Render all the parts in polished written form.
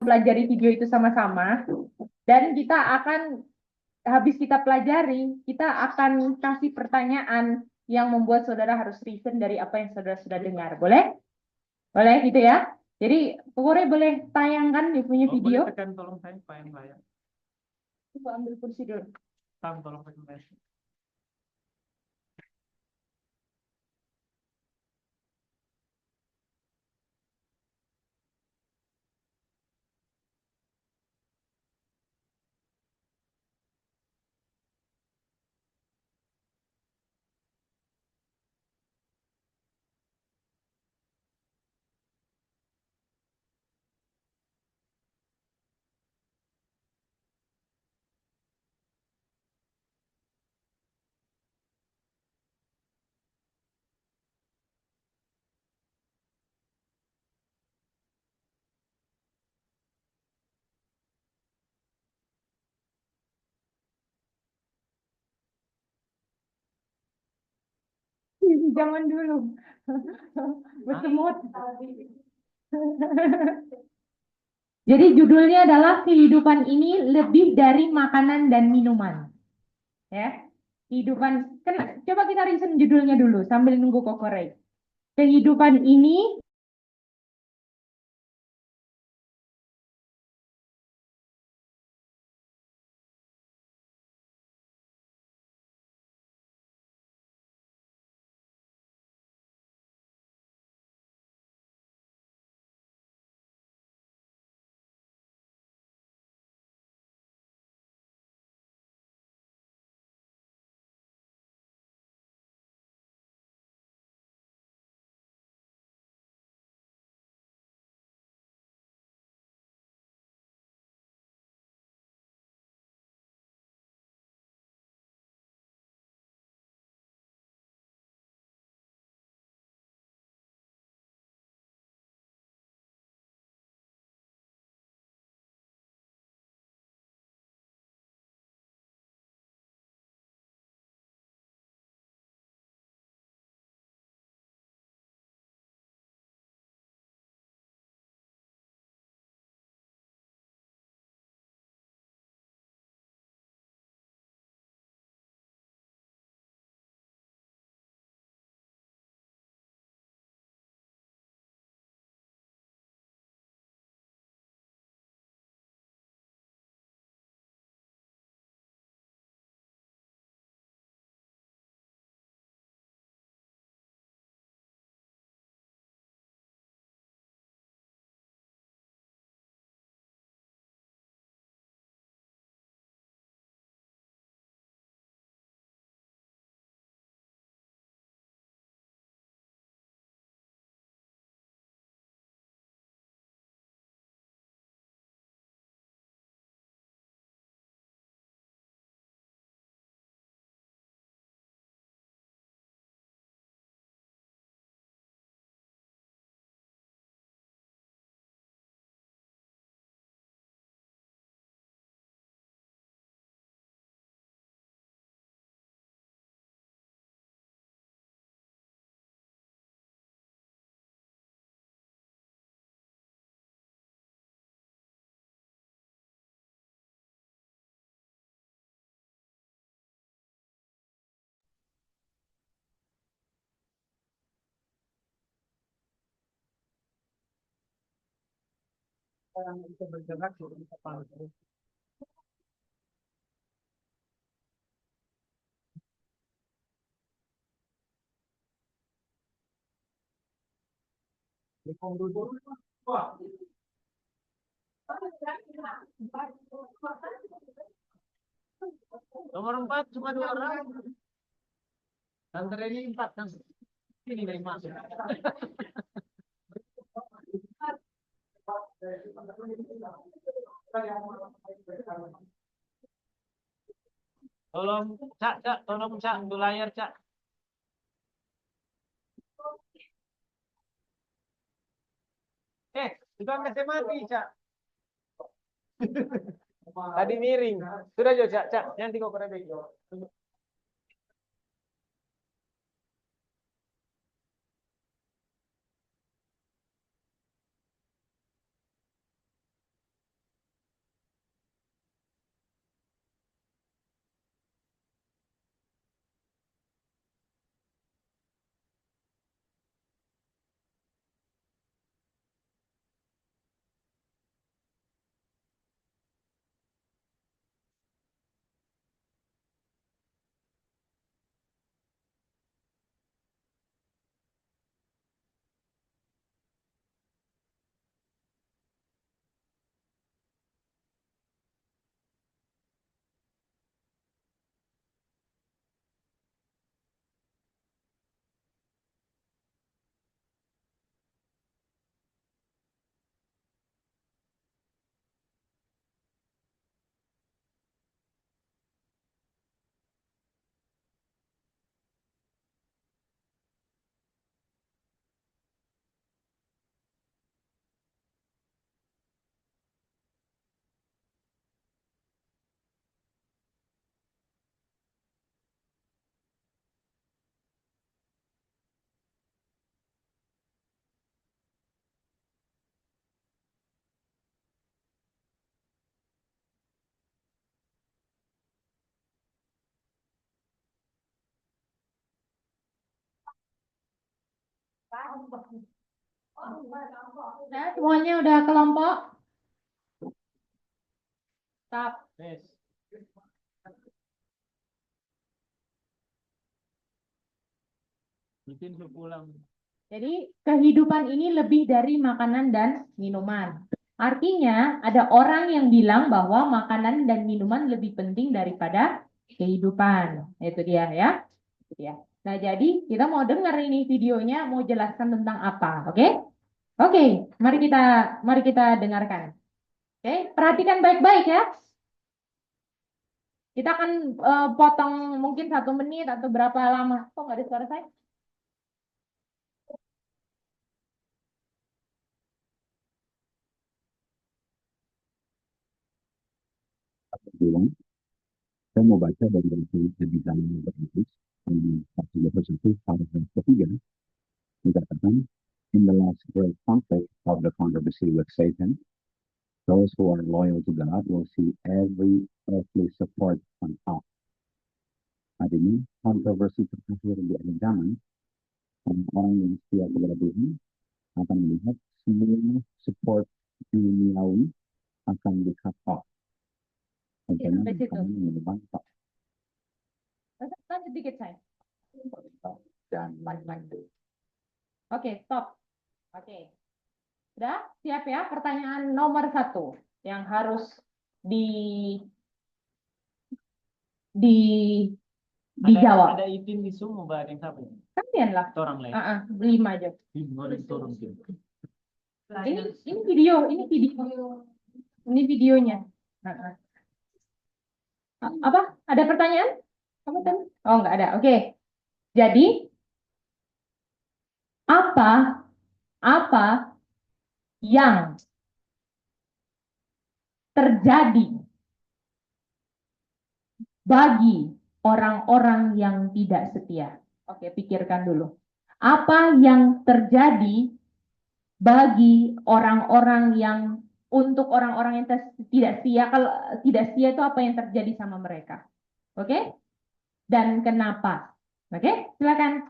pelajari video itu sama-sama. Dan kita akan, habis kita pelajari, kita akan kasih pertanyaan yang membuat saudara harus reason dari apa yang saudara sudah dengar. Boleh? Boleh gitu ya? Jadi, pokoknya boleh tayangkan di punya video. Boleh tekan tolong saya payang layar. Coba ambil kursi dulu. Tolong tekan layar. Jangan dulu. Bersemut. Jadi judulnya adalah kehidupan ini lebih dari makanan dan minuman. Ya. Kehidupan, coba kita reason judulnya dulu sambil nunggu kokorek. Kehidupan ini Orang itu bergerak di kepala. Nomor 4 cuma 2 orang. Antar ini 4 kan. Ini dari masuk. Tolong cak, tolong cak, untuk layar cak. Juga nggak mati cak. Tadi miring. Sudah jo cak, cak. Nanti kau kena bego. Nah, semuanya udah kelompok? Stop. Yes. Bikin pulang. Jadi kehidupan ini lebih dari makanan dan minuman. Artinya ada orang yang bilang bahwa makanan dan minuman lebih penting daripada kehidupan. Itu dia ya. Itu dia. Nah, jadi kita mau dengar ini videonya mau jelaskan tentang apa, oke? Oke, mari kita dengarkan. Oke, perhatikan baik-baik ya. Kita akan potong mungkin 1 menit atau berapa lama. Kok nggak ada suara saya? Bilang, saya mau baca dari bahasa di dalam Inggris, pasal 21, paragraf ketiga, dikatakan, in the last great conflict of the controversy with Satan, those who are loyal to God will see every earthly support on off. Artinya, kontroversi terakhir di akhir zaman, orang-orang yang setia kepada Tuhan akan melihat semua support duniawi akan di-cut off. Contohnya, sampai situ. kami menyebabkan Lanjut dikit saya. dan lain-lain. Oke, stop. Oke. Sudah siap ya? Pertanyaan nomor 1 yang harus dijawab. Ada izin di semua bareng siapa? Kalian lah. Orang lain. 5 aja. Orang turun sih. Ini video, ini videonya. Apa? Ada pertanyaan? Kamu tadi? Oh, nggak ada. Oke. Jadi apa yang terjadi bagi orang-orang yang tidak setia? Oke, pikirkan dulu. Apa yang terjadi bagi orang-orang yang untuk orang-orang yang tidak setia? Kalau tidak setia itu apa yang terjadi sama mereka? Oke? Dan kenapa? Oke, silakan.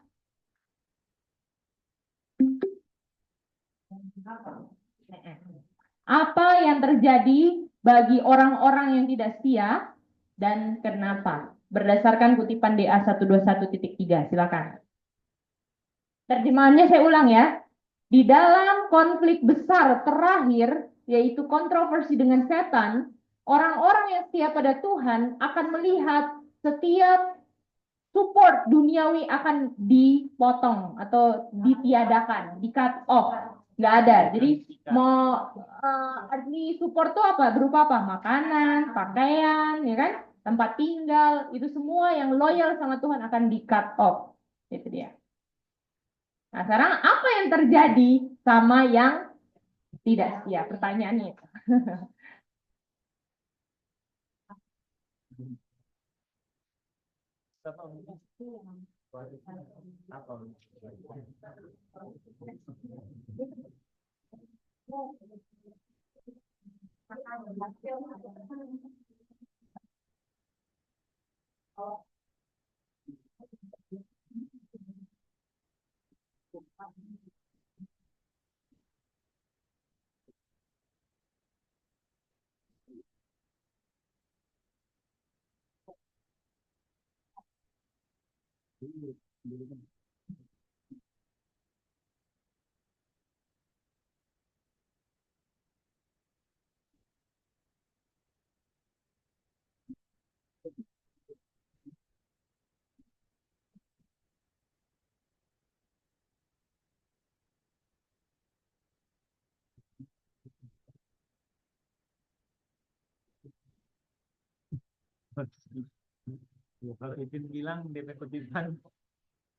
Apa yang terjadi bagi orang-orang yang tidak setia dan kenapa? Berdasarkan kutipan DA 121.3, silakan. Terjemahannya saya ulang ya. Di dalam konflik besar terakhir, yaitu kontroversi dengan setan, orang-orang yang setia pada Tuhan akan melihat setiap support duniawi akan dipotong atau ditiadakan, di-cut off. Nggak ada. Jadi mau arti support itu apa? Berupa apa? Makanan, pakaian, ya kan? Tempat tinggal, itu semua yang loyal sama Tuhan akan di-cut off. Itu dia. Nah, sekarang apa yang terjadi sama yang tidak setia? Pertanyaannya itu. Kalau Ipin bilang DP kutipan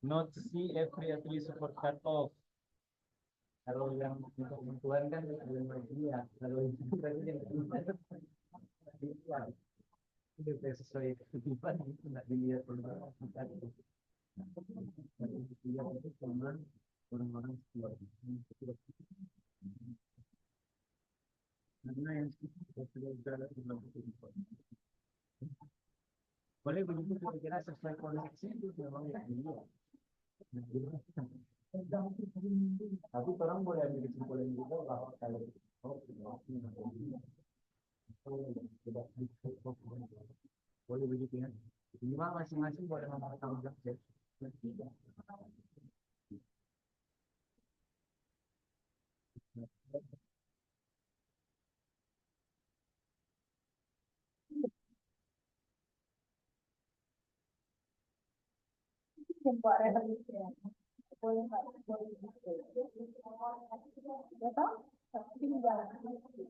not see every support cut off. Kalau yang untuk bantuan kan yang dia. Kalau itu berarti yang itu sesuai kutipan itu nggak dilihat orang-orang itu cuma orang-orang sekolah. Karena yang sudah berjalan dalam kutipan. Boleh begitu kira-kira sesuai koneksi itu memang ya dia. Tapi orang boleh ambil kesimpulan juga bahwa kalau boleh begitu ya. Ini mah masing-masing boleh mempertanggung jawab. Buat referensi ya. Boleh nggak? Boleh. Ya toh? Tinggal.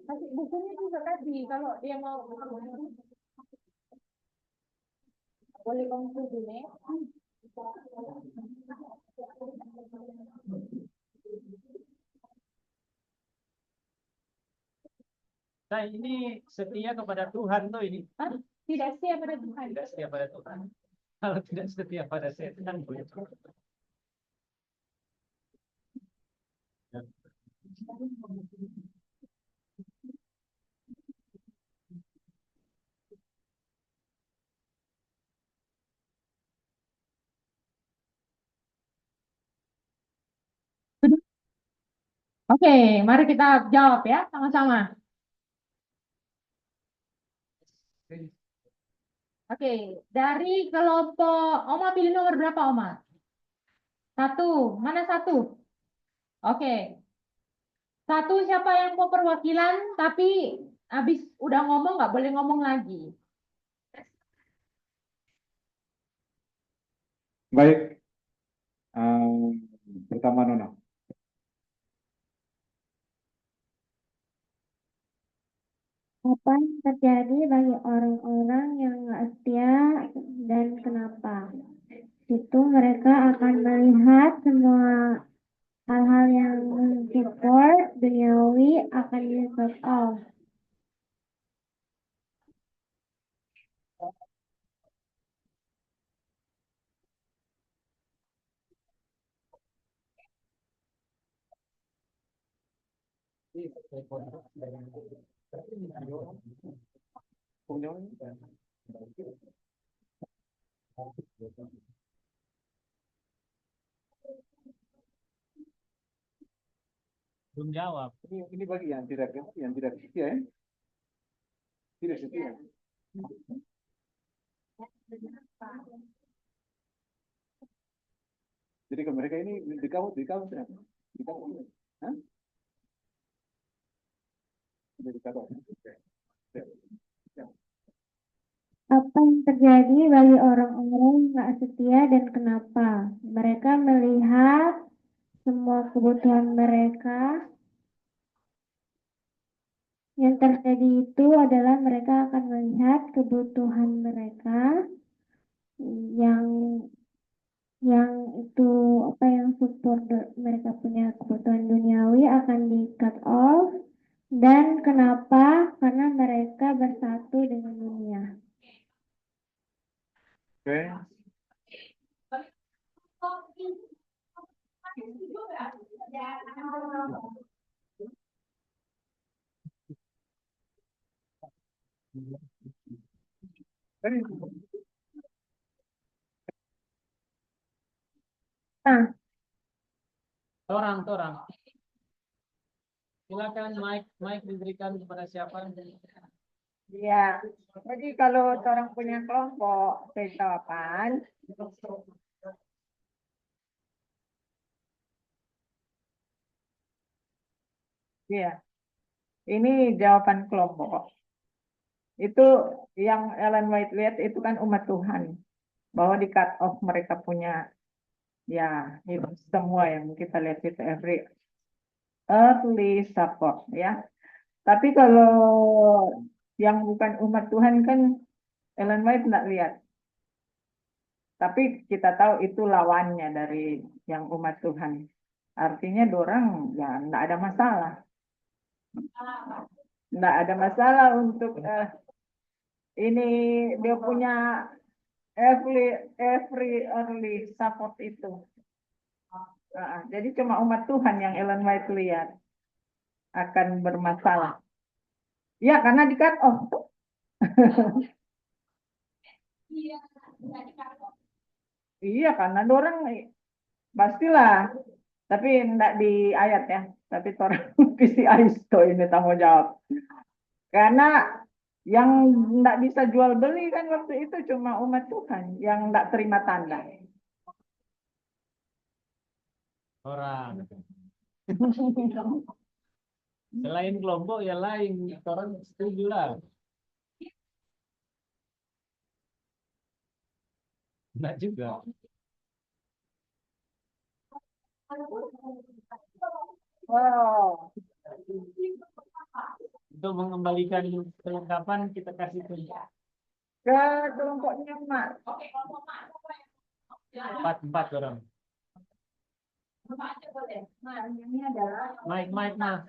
Kasih bukunya juga kasih kalau dia mau boleh konsul nih. Nah, ini setia kepada Tuhan tuh ini. Hah? Tidak setia pada Tuhan. Tidak setia pada Tuhan. Kalau tidak setia pada setan, boleh. Oke, mari kita jawab ya sama-sama. Oke, dari kelompok Oma pilih nomor berapa Oma? Satu, mana satu? Oke, satu siapa yang mau perwakilan tapi habis udah ngomong nggak boleh ngomong lagi. Baik, pertama Nona. Apa yang terjadi bagi orang-orang yang nggak setia dan kenapa? Itu mereka akan melihat semua hal-hal yang mensupport duniawi akan di cut off. Belum jawab. Ini bagi yang tidak setia ya. Tidak setia. Jadi kalau mereka ini di kamu kenapa? Di kamu, hah? Sudah di kamu. Apa yang terjadi bagi orang-orang yang nggak setia dan kenapa? Mereka melihat semua kebutuhan mereka. Yang terjadi itu adalah mereka akan melihat kebutuhan mereka yang itu apa yang support mereka punya kebutuhan duniawi akan di cut off. Dan kenapa? Karena mereka bersatu dengan dunia. Oke. Tadi Nah, Torang. Silakan mic diberikan kepada siapa? ya. Jadi kalau orang punya kelompok jawaban, ya. Ini jawaban kelompok. Itu yang Ellen White lihat itu kan umat Tuhan. Bahwa di cut off mereka punya ya itu semua yang kita lihat itu every earthly support ya. Tapi kalau yang bukan umat Tuhan kan Ellen White nggak lihat. Tapi kita tahu itu lawannya dari yang umat Tuhan. Artinya dorang ya nggak ada masalah. Nggak ada masalah untuk ini dia punya every early support itu. Jadi cuma umat Tuhan yang Ellen White lihat akan bermasalah. Ya karena di cut off. Iya karena orang pastilah Tapi enggak di ayat ya, tapi orang PCI itu ini tanggung jawab. Karena yang enggak bisa jual beli kan waktu itu cuma umat Tuhan yang enggak terima tanda. Orang. Selain kelompok ya lain, orang setuju lah. Enggak juga. Wow. Untuk mengembalikan kelengkapan kita kasih ke Ke kelompoknya Mak. empat orang. Mike, nah.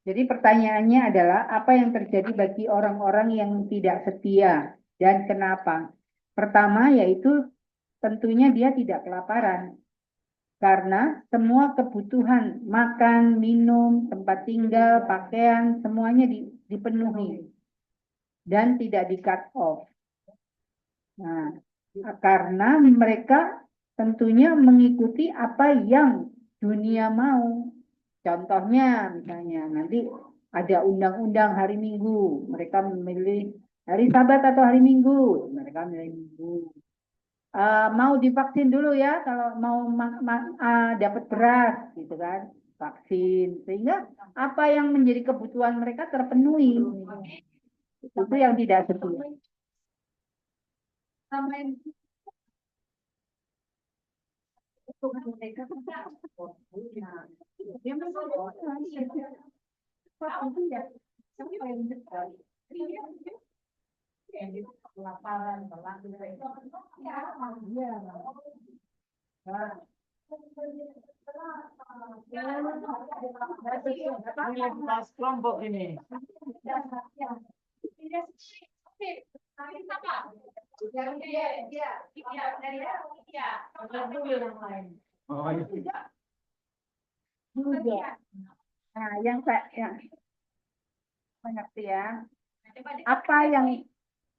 Jadi pertanyaannya adalah apa yang terjadi bagi orang-orang yang tidak setia dan kenapa? Pertama yaitu tentunya dia tidak kelaparan karena semua kebutuhan makan, minum, tempat tinggal, pakaian semuanya dipenuhi dan tidak di cut off. Nah, karena mereka tentunya mengikuti apa yang dunia mau. Contohnya misalnya nanti ada undang-undang hari Minggu, mereka memilih hari Sabat atau hari Minggu, mereka memilih Minggu. Mau divaksin dulu ya kalau mau dapat beras gitu kan, vaksin sehingga apa yang menjadi kebutuhan mereka terpenuhi. Itu yang tidak setia. Ini lagi bahas kelompok ini. Oh, iya. Nah, yang saya mengerti ya,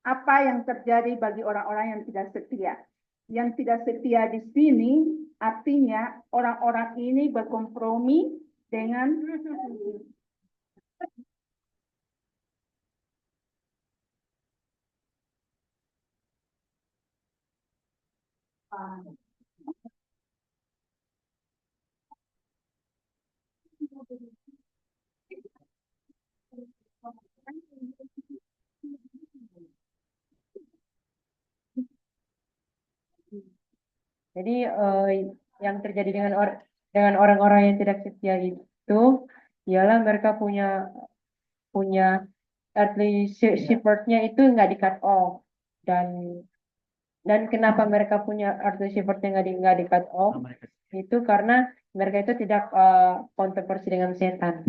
apa yang terjadi bagi orang-orang yang tidak setia. Yang tidak setia di sini artinya orang-orang ini berkompromi dengan Jadi yang terjadi dengan orang-orang yang tidak setia itu ialah mereka punya earthly shepherd-nya itu nggak di cut off dan kenapa mereka punya earthly shepherd-nya nggak di cut off Mereka. itu karena mereka itu tidak kontroversi dengan setan.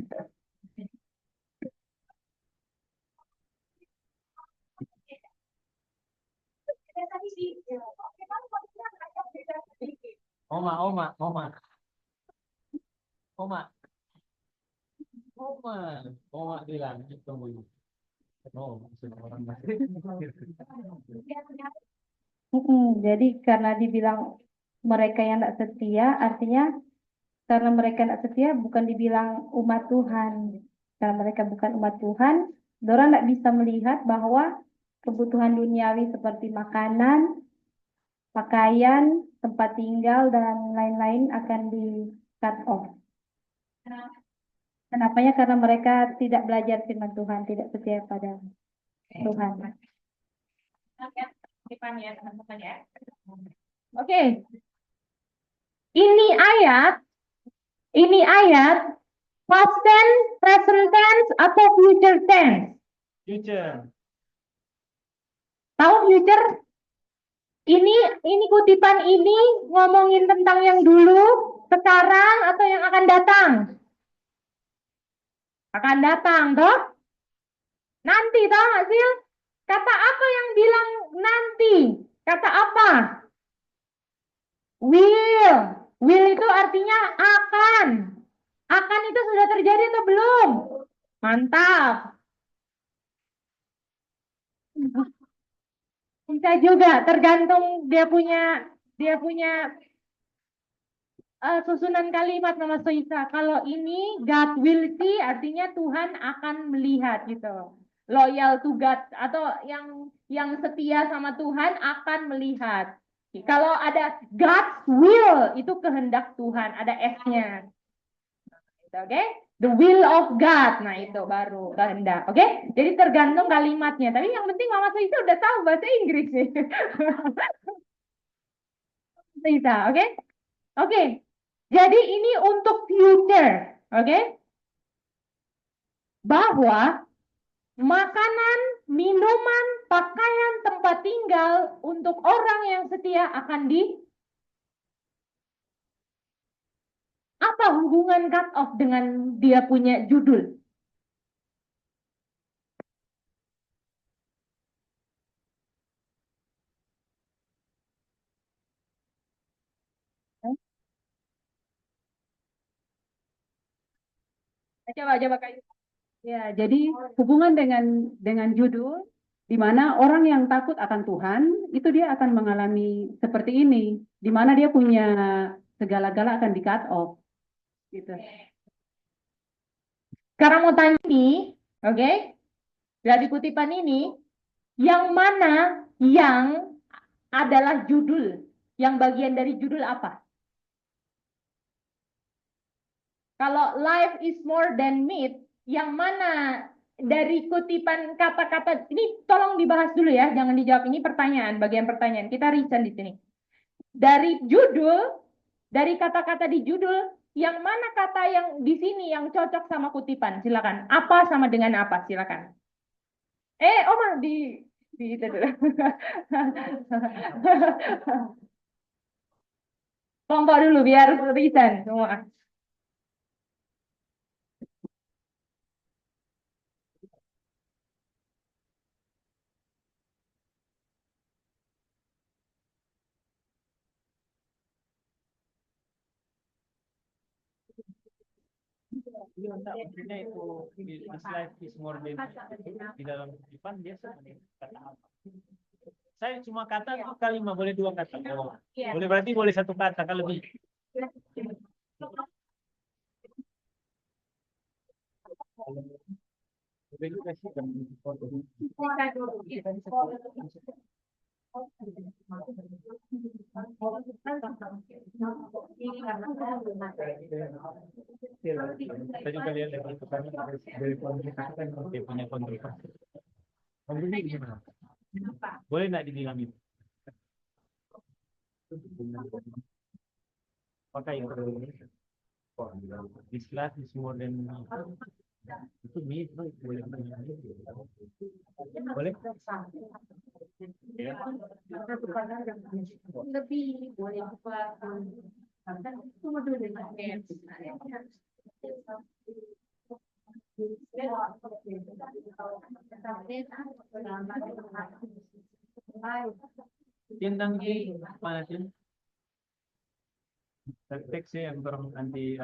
Oma bilang itu. Oh, maksud orang Jadi karena dibilang mereka yang tidak setia, artinya karena mereka tidak setia bukan dibilang umat Tuhan. Karena mereka bukan umat Tuhan, orang tidak bisa melihat bahwa kebutuhan duniawi seperti makanan, pakaian, tempat tinggal, dan lain-lain akan di cut off. Kenapanya? Karena mereka tidak belajar firman Tuhan, tidak setia pada Tuhan. Oke. Ini ayat past tense, present tense atau future tense? future. Tahu future? Ini kutipan ini ngomongin tentang yang dulu, sekarang atau yang akan datang? Akan datang, toh? Nanti, tahu nggak sih? Kata apa yang bilang nanti? Kata apa? Will. Will itu artinya akan. Akan itu sudah terjadi atau belum? Mantap. Bisa juga, tergantung dia punya susunan kalimat Mama Soisa. Kalau ini God will see artinya Tuhan akan melihat gitu. Loyal to God atau yang setia sama Tuhan akan melihat. Kalau ada God's will itu kehendak Tuhan, ada S-nya. Oke? The will of God. Nah, itu baru kehendak. Oke? Jadi tergantung kalimatnya. Tapi yang penting Mama Soisa udah tahu bahasa Inggris sih. Soisa, oke? Oke. Jadi ini untuk future, oke? Bahwa makanan, minuman, pakaian, tempat tinggal untuk orang yang setia akan apa hubungan cut off dengan dia punya judul? Coba Kak. Ya, jadi hubungan dengan judul di mana orang yang takut akan Tuhan itu dia akan mengalami seperti ini, di mana dia punya segala-gala akan di cut off, gitu. Sekarang mau tanya ini, oke? Dari kutipan ini, yang mana yang adalah judul? Yang bagian dari judul apa? Kalau life is more than meat, yang mana dari kutipan kata-kata ini tolong dibahas dulu ya, jangan dijawab ini pertanyaan, bagian pertanyaan. Kita reason di sini. Dari judul, dari kata-kata di judul, yang mana kata yang di sini yang cocok sama kutipan? Silakan. Apa sama dengan apa? Silakan. Oma di itu dulu. Kelompok dulu biar reason semua. Iya, enggak, maksudnya itu this life is more than di dalam kutipan dia sebenarnya kata apa? Saya cuma kata itu kalimat, boleh dua kata. Boleh berarti boleh satu kata kalau lebih. Boleh juga sih kan. Kita juga lihat dari itu kan dari komunikasi kan dia punya kontroversi. Ini gimana? Boleh nggak dibilang itu? Pakai this life is more than itu nih boleh boleh ya. Lebih boleh buat cuma dulu dengan tentang mana sih teksnya yang kurang anti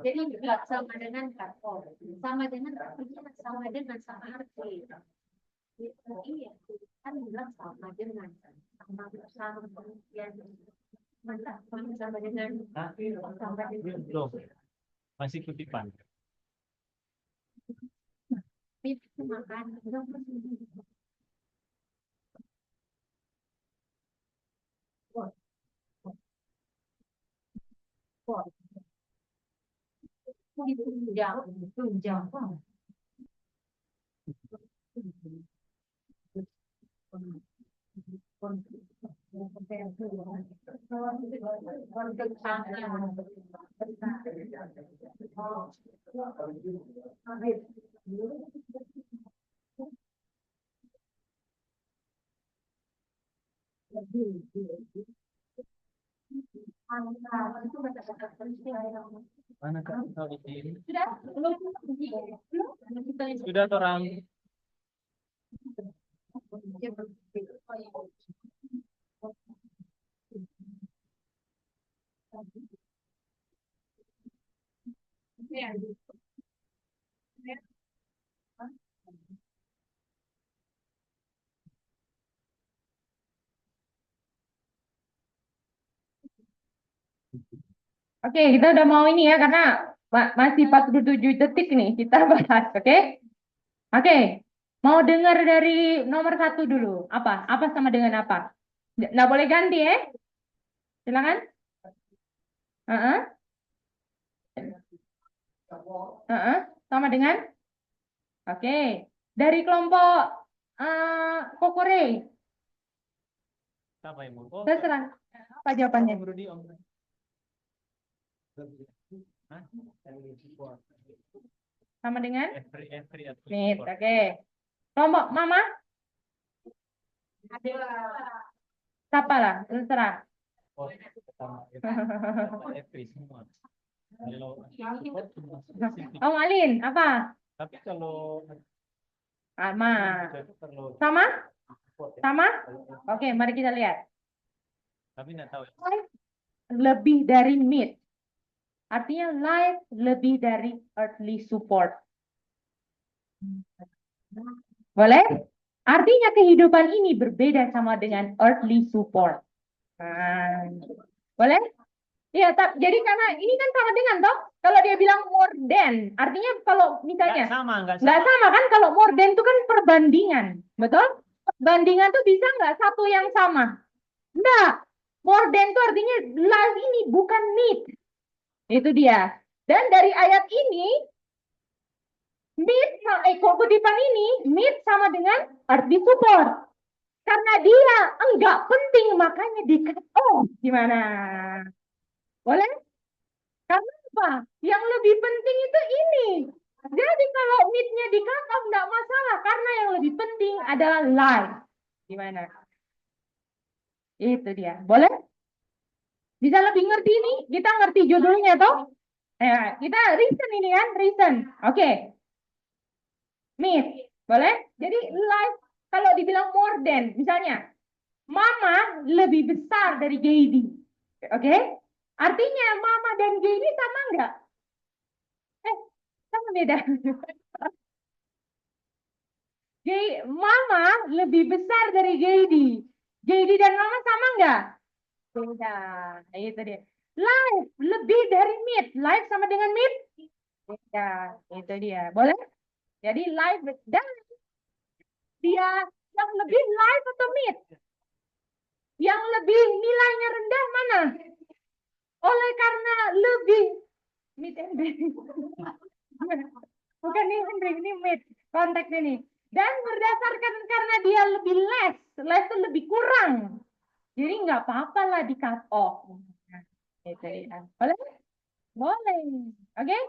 jadi nggak sama dengan kantor, sama dengan sama arti. Iya, kan bilang sama dengan sama pengertian sama dengan belum masih kutipan itu makan. Tunjang. mana kan kalau ini Sudah? sudah orang Oke, kita udah mau ini ya, karena masih 47 detik nih kita bahas, oke? Oke, mau dengar dari nomor 1 dulu. Apa? Apa sama dengan apa? Nggak boleh ganti ya? Silakan. Heeh. Heeh. Sama dengan? Oke. Dari kelompok Kokore, Siapa yang mau? Oh, terserah. Apa jawabannya? Om Rudi, Om Rudi. Hah? Sama dengan? Every Mit, oke. Kelompok Mama? Siapa lah? Terserah. Oh, pertama every semua. Kalau support cuma spesifik. Om Alin, apa? Tapi kalau Sama. kalau Sama? support ya, Sama? kalau- Oke, mari kita lihat. tapi nggak tahu. Lebih dari meet. Artinya life lebih dari earthly support. Boleh? Artinya kehidupan ini berbeda sama dengan earthly support. Nah, boleh? Iya, jadi karena ini kan sama dengan toh. Kalau dia bilang more than, artinya kalau misalnya Nggak nggak sama. sama kan, kalau more than itu kan perbandingan, betul? Perbandingan tuh bisa nggak satu yang sama? Enggak. More than itu artinya life ini bukan need. Itu dia. Dan dari ayat ini, kutipan ini, meet sama dengan earthly support. Karena dia enggak penting, makanya di-cut off. Gimana? Boleh? Karena apa? Yang lebih penting itu ini. Jadi kalau meet-nya di-cut off, enggak masalah. Karena yang lebih penting adalah life. Gimana? Itu dia. Boleh? Bisa lebih ngerti ini? Kita ngerti judulnya toh? Kita reason ini kan? Reason. Oke. Meet. Boleh? Jadi life, kalau dibilang more than, misalnya, Mama lebih besar dari Gaby. Oke? Artinya Mama dan Gaby sama enggak? Sama beda. Mama lebih besar dari Gaby. Gaby dan Mama sama enggak? Beda. Itu dia. Life lebih dari meet. Life sama dengan meet? Beda. Itu dia. Boleh? Jadi life dan dia yang lebih life atau meet? Yang lebih nilainya rendah mana? Oleh karena lebih meet and break. Bukan ini meet. Konteks ini. Dan berdasarkan karena dia lebih less itu lebih kurang. Jadi nggak apa-apa lah di cut off. Itu ya. Boleh? Boleh. Oke?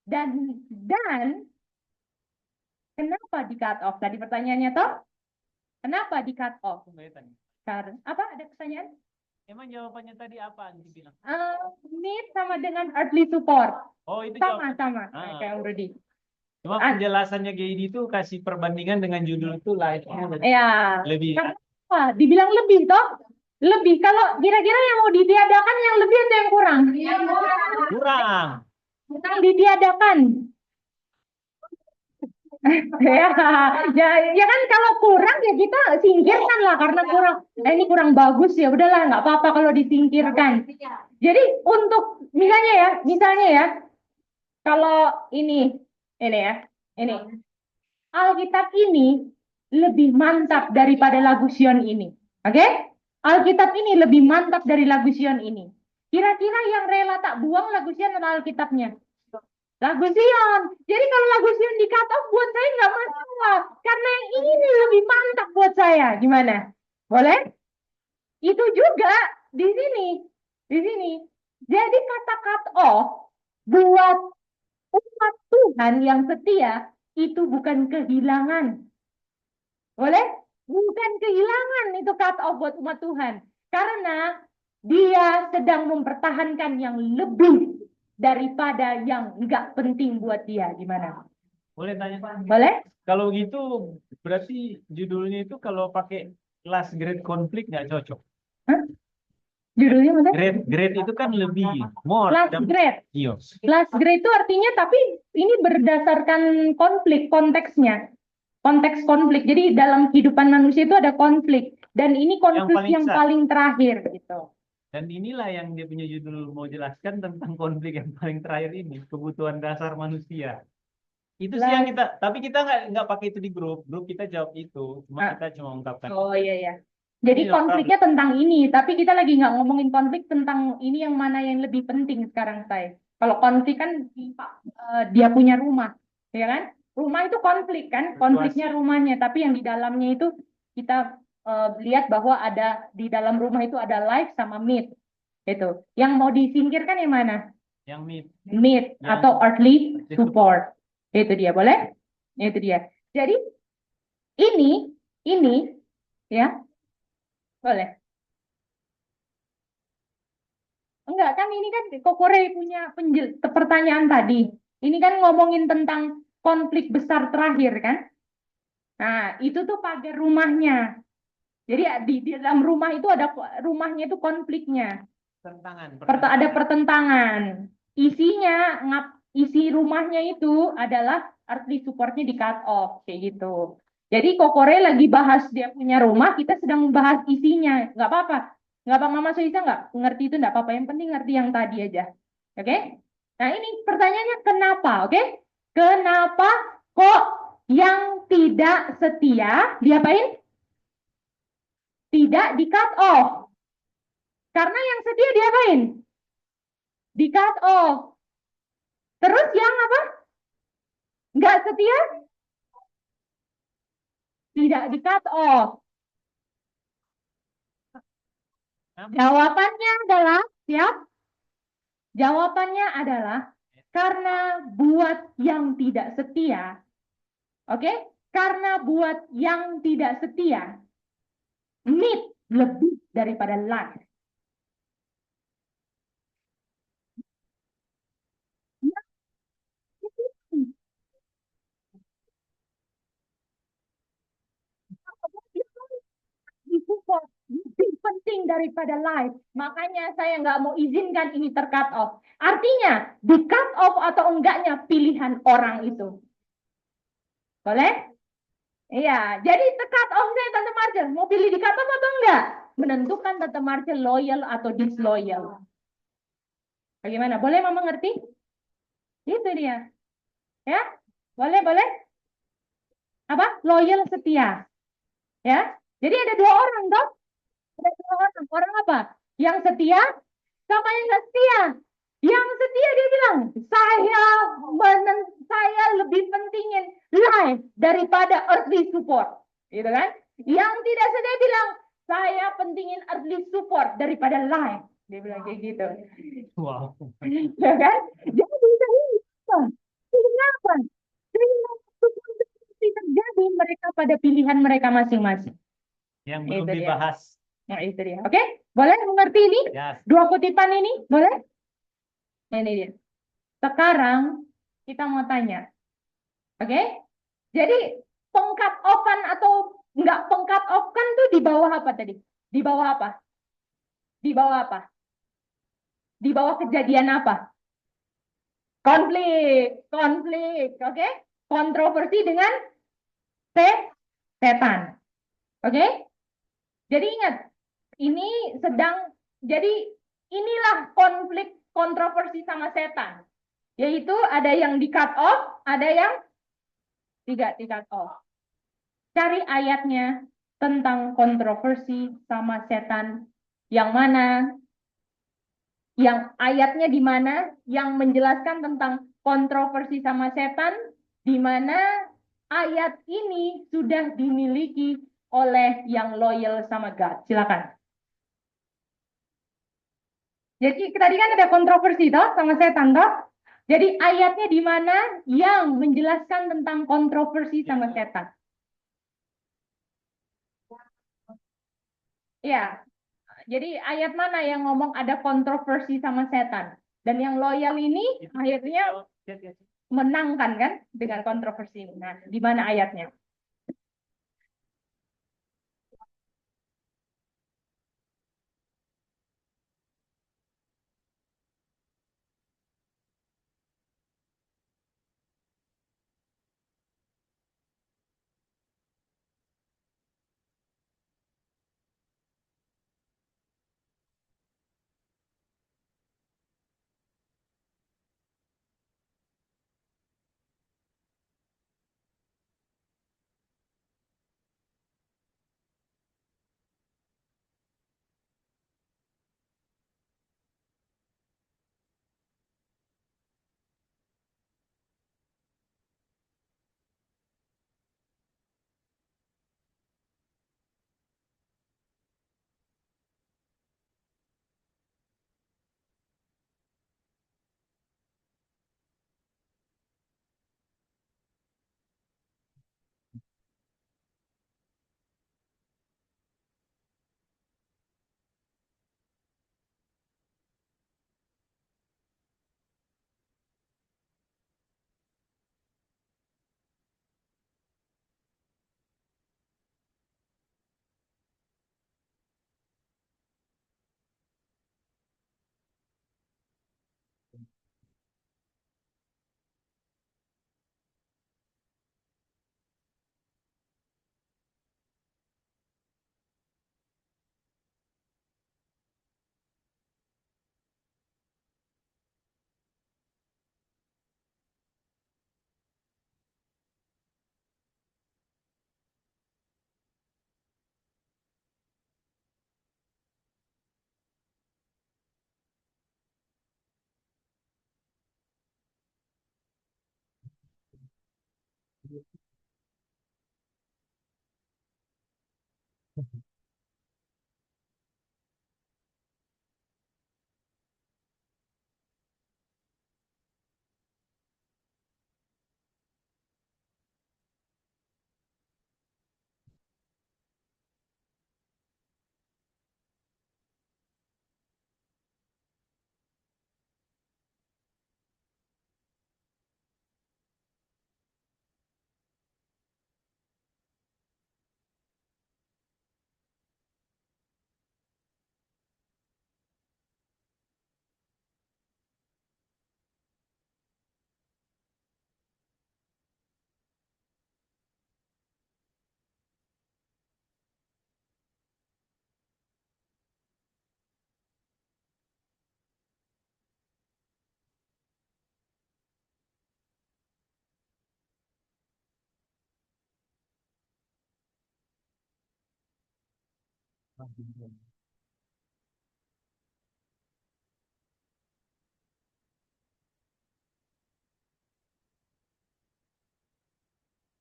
Dan kenapa di cut off? Tadi pertanyaannya toh? Kenapa di cut off? Karena apa? Ada pertanyaan? Emang jawabannya tadi apa yang dibilang? Meet sama dengan earthly support. Oh, itu Sama. Ah. Kayak Rudy. Cuma penjelasannya Gaby itu kasih perbandingan dengan judul itu live-nya Ya. lebih. Kenapa? Dibilang lebih toh? Lebih. Kalau kira-kira yang mau ditiadakan yang lebih atau yang kurang? Kurang. Yang ditiadakan. ya kan kalau kurang ya kita singkirkan lah karena kurang. Ini kurang bagus ya udahlah nggak apa-apa kalau disingkirkan. Jadi untuk misalnya ya, kalau ini ya, ini Alkitab ini lebih mantap daripada lagu Sion ini, oke? Alkitab ini lebih mantap dari lagu Sion ini. Kira-kira yang rela tak buang lagu Sion atau Alkitabnya? Lagu Sion. Jadi kalau lagu Sion di cut off buat saya nggak masalah. Karena yang ini lebih mantap buat saya. Gimana? Boleh? Itu juga di sini. Jadi kata cut off buat umat Tuhan yang setia itu bukan kehilangan. Boleh? Bukan kehilangan itu cut off buat umat Tuhan. Karena dia sedang mempertahankan yang lebih daripada yang nggak penting buat dia. Gimana? Boleh tanya? Boleh? Kalau gitu berarti judulnya itu kalau pakai last grade konflik nggak cocok. Hah? Judulnya mana? Grade itu kan lebih more. Last grade. Iya. Last grade itu artinya tapi ini berdasarkan konflik konteksnya. Konteks konflik. Jadi dalam kehidupan manusia itu ada konflik dan ini konflik yang paling terakhir gitu. Dan inilah yang dia punya judul mau jelaskan tentang konflik yang paling terakhir ini, kebutuhan dasar manusia. Itu sih yang Lah, kita, tapi kita nggak pakai itu di grup. Grup kita jawab itu, cuma ah, kita cuma ungkapkan. oh iya ya. Jadi Ini no problem. konfliknya tentang ini, tapi kita lagi nggak ngomongin konflik tentang ini yang mana yang lebih penting sekarang saya. Kalau konflik kan dia punya rumah, ya kan? Rumah itu konflik kan, konfliknya Situasi. rumahnya, tapi yang di dalamnya itu kita lihat bahwa ada di dalam rumah itu ada life sama meat, itu. Yang mau disingkirkan yang mana? Yang mid, Meat yang atau earthly earthly support, itu dia, boleh? Itu dia. Jadi ini ya boleh. Enggak kan ini kan Kokore punya pertanyaan tadi. Ini kan ngomongin tentang konflik besar terakhir kan? Nah, itu tuh pagar rumahnya. Jadi di dalam rumah itu ada rumahnya itu konfliknya. tentangan. Ada pertentangan. Isinya isi rumahnya itu adalah earthly supportnya di cut off kayak gitu. Jadi Kokore lagi bahas dia punya rumah, kita sedang membahas isinya. Nggak apa-apa. Nggak apa Mama Soisa nggak ngerti itu nggak apa-apa. Yang penting ngerti yang tadi aja. Oke? Nah ini pertanyaannya kenapa? Oke? Kenapa kok yang tidak setia diapain? Tidak di cut off. Karena yang setia diapain? Di cut off. Terus yang apa? Nggak setia? Tidak di cut off. Jawabannya adalah, siap? Jawabannya adalah karena buat yang tidak setia, oke? Karena buat yang tidak setia, need lebih daripada like. Support lebih penting daripada live. Makanya saya nggak mau izinkan ini ter-cut off. Artinya, di cut off atau enggaknya pilihan orang itu. Boleh? Iya, jadi cut off saya Tante Marcel. Mau pilih di cut off atau enggak? Menentukan Tante Marcel loyal atau disloyal. Bagaimana? Boleh Mama ngerti? Itu dia. Ya? Boleh, boleh? Apa? Loyal setia. Ya? Jadi ada dua orang, toh? Ada dua orang. Orang apa? Yang setia sama yang nggak setia. Yang setia dia bilang, saya lebih pentingin life daripada earthly support. Gitu kan? Yang tidak setia bilang, saya pentingin earthly support daripada life. Dia bilang kayak gitu. Wow. Ya kan? Jadi ini apa? Kenapa? Sehingga seperti terjadi mereka pada pilihan mereka masing-masing. Yang belum Itu dia. dibahas. Nah, itu dia. Oke? Boleh mengerti ini? Yes. Dua kutipan ini? Boleh? Ini dia. Sekarang kita mau tanya. Oke? Jadi pengkat offan atau enggak pengkat off kan tuh di bawah apa tadi? Di bawah apa? Di bawah apa? Di bawah kejadian apa? Konflik, oke? Kontroversi dengan setan. Oke? Jadi ingat, ini jadi inilah konflik kontroversi sama setan. Yaitu ada yang di cut off, ada yang tidak di cut off. Cari ayatnya tentang kontroversi sama setan yang mana, yang ayatnya di mana, yang menjelaskan tentang kontroversi sama setan, di mana ayat ini sudah dimiliki oleh yang loyal sama God. Silakan. Jadi tadi kan ada kontroversi toh sama setan toh. Jadi ayatnya di mana yang menjelaskan tentang kontroversi sama setan. Ya, jadi ayat mana yang ngomong ada kontroversi sama setan? Dan yang loyal ini akhirnya menangkan kan dengan kontroversi ini. Nah, di mana ayatnya?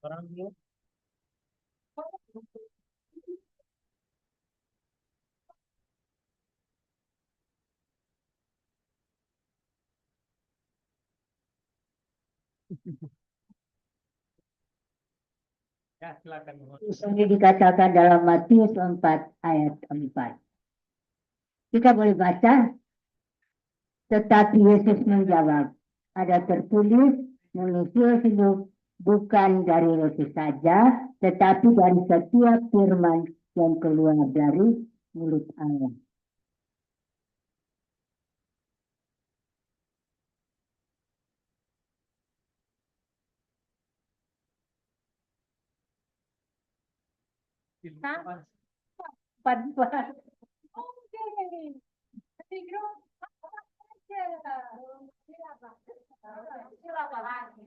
Orang dulu. Ya, silakan. Ini dikatakan dalam Matius 4 ayat 4. Kita boleh baca, tetapi Yesus menjawab, ada tertulis, manusia hidup bukan dari roti saja, tetapi dari setiap firman yang keluar dari mulut Allah. Pan-pan. Oke. Nanti grup apa aja? Silakan.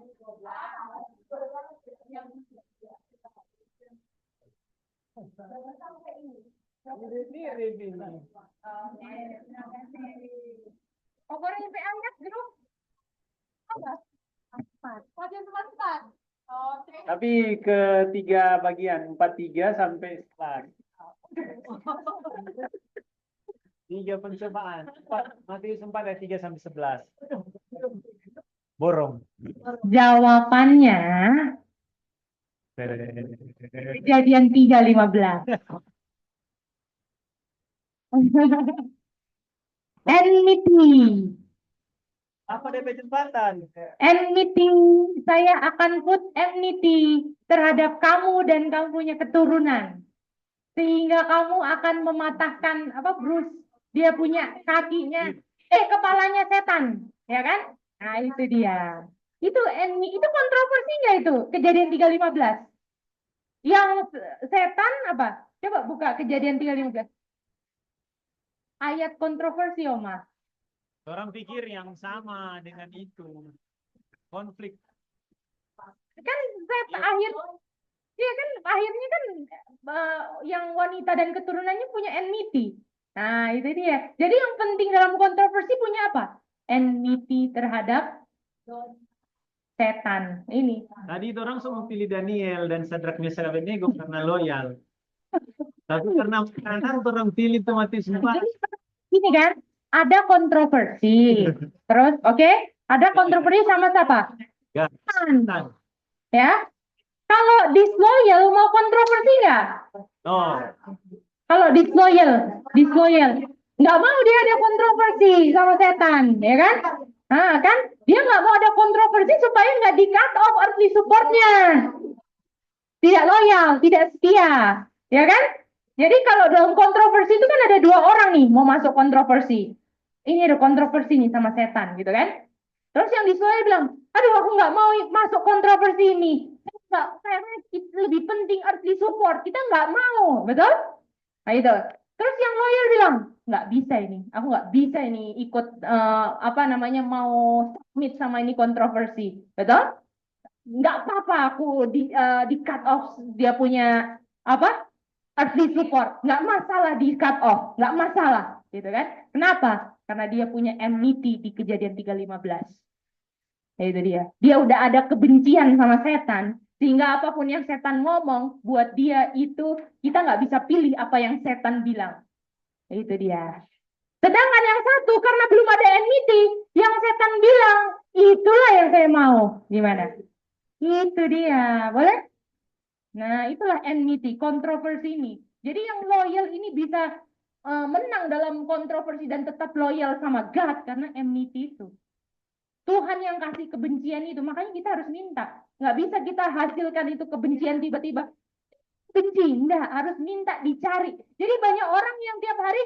Pokoknya sampai angkat grup. Apa? Empat. Masih empat. Oke. Tapi ketiga bagian 43 sampai 11. 3 pencobaan. Matius 4 ayat 3 sampai 11. Borong. Jawabannya Kejadian 3:15. Enmity. Apa DP jembatan? Enmity. Saya akan put enmity terhadap kamu dan kamu punya keturunan. Sehingga kamu akan mematahkan Bruce. Dia punya kakinya, kepalanya setan, ya kan? Nah, itu dia. Itu kontroversi nggak itu? Kejadian 3:15. Yang setan apa? Coba buka Kejadian 3:15. Ayat kontroversi, Oma. Orang pikir yang sama dengan itu. Konflik. Kan akhirnya kan yang wanita dan keturunannya punya enmity. Nah, itu dia. Jadi yang penting dalam kontroversi punya apa? Enmity terhadap setan. Ini. Tadi orang semua pilih Daniel dan Sadrak Mesach Abednego karena loyal. Tapi karena orang pilih Matius 4. Ini kan, ada kontroversi. Terus, ada kontroversi sama siapa? Setan. Ya. Kalau disloyal mau kontroversi nggak? No. Kalau disloyal, nggak mau dia ada kontroversi sama setan, ya kan? Nah, kan dia nggak mau ada kontroversi supaya nggak di cut off earthly supportnya, tidak loyal, tidak setia, ya kan? Jadi kalau dalam kontroversi itu kan ada dua orang nih mau masuk kontroversi. Ini ada kontroversi nih sama setan, gitu kan? Terus yang disloyal bilang, aduh aku nggak mau masuk kontroversi ini. Karena lebih penting earthly support, kita nggak mau, betul? Nah itu. Terus yang loyal bilang, nggak bisa ini, aku nggak bisa ini ikut mau submit sama ini kontroversi, betul? Nggak apa-apa aku di cut off dia punya earthly support, nggak masalah di cut off, nggak masalah, gitu kan? Kenapa? Karena dia punya enmity di Kejadian 3:15. Ya itu dia. Dia udah ada kebencian sama setan. Sehingga apapun yang setan ngomong, buat dia itu kita nggak bisa pilih apa yang setan bilang. Itu dia. Sedangkan yang satu karena belum ada enmity, yang setan bilang, itulah yang saya mau. Gimana? Itu dia. Boleh? Nah, itulah enmity, kontroversi ini. Jadi yang loyal ini bisa menang dalam kontroversi dan tetap loyal sama God karena enmity itu. Tuhan yang kasih kebencian itu, makanya kita harus minta. Nggak bisa kita hasilkan itu kebencian tiba-tiba. Benci, enggak, harus minta dicari. Jadi banyak orang yang tiap hari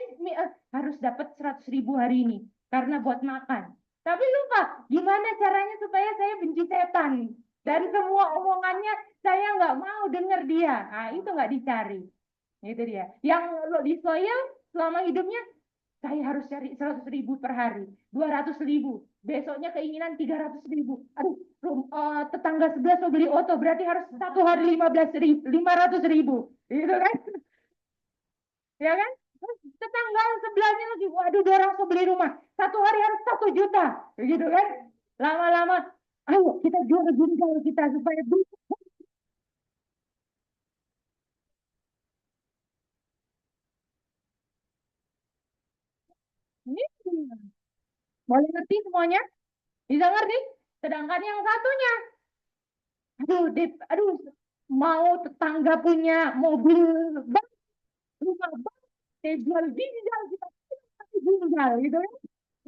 harus dapat 100.000 hari ini karena buat makan. Tapi lupa, gimana caranya supaya saya benci setan? Dan semua omongannya saya nggak mau dengar dia. Nah, itu nggak dicari. Itu dia. Yang disloyal selama hidupnya, saya harus cari 100.000 per hari, 200.000. Besoknya keinginan 300.000. Aduh, tetangga sebelah mau beli oto, berarti harus satu hari 15.000, 500.000. Gitu kan? Ya kan? Terus tetangga sebelahnya lagi, waduh, dia orang mau beli rumah. Satu hari harus 1 juta. Gitu kan? Lama-lama, ayo kita jual ginjal kita supaya bisa. Ini boleh ngerti semuanya? Bisa ngerti? Sedangkan yang satunya, aduh, mau tetangga punya mobil bak, rumah bak, saya jual ginjal, kita ginjal, gitu kan?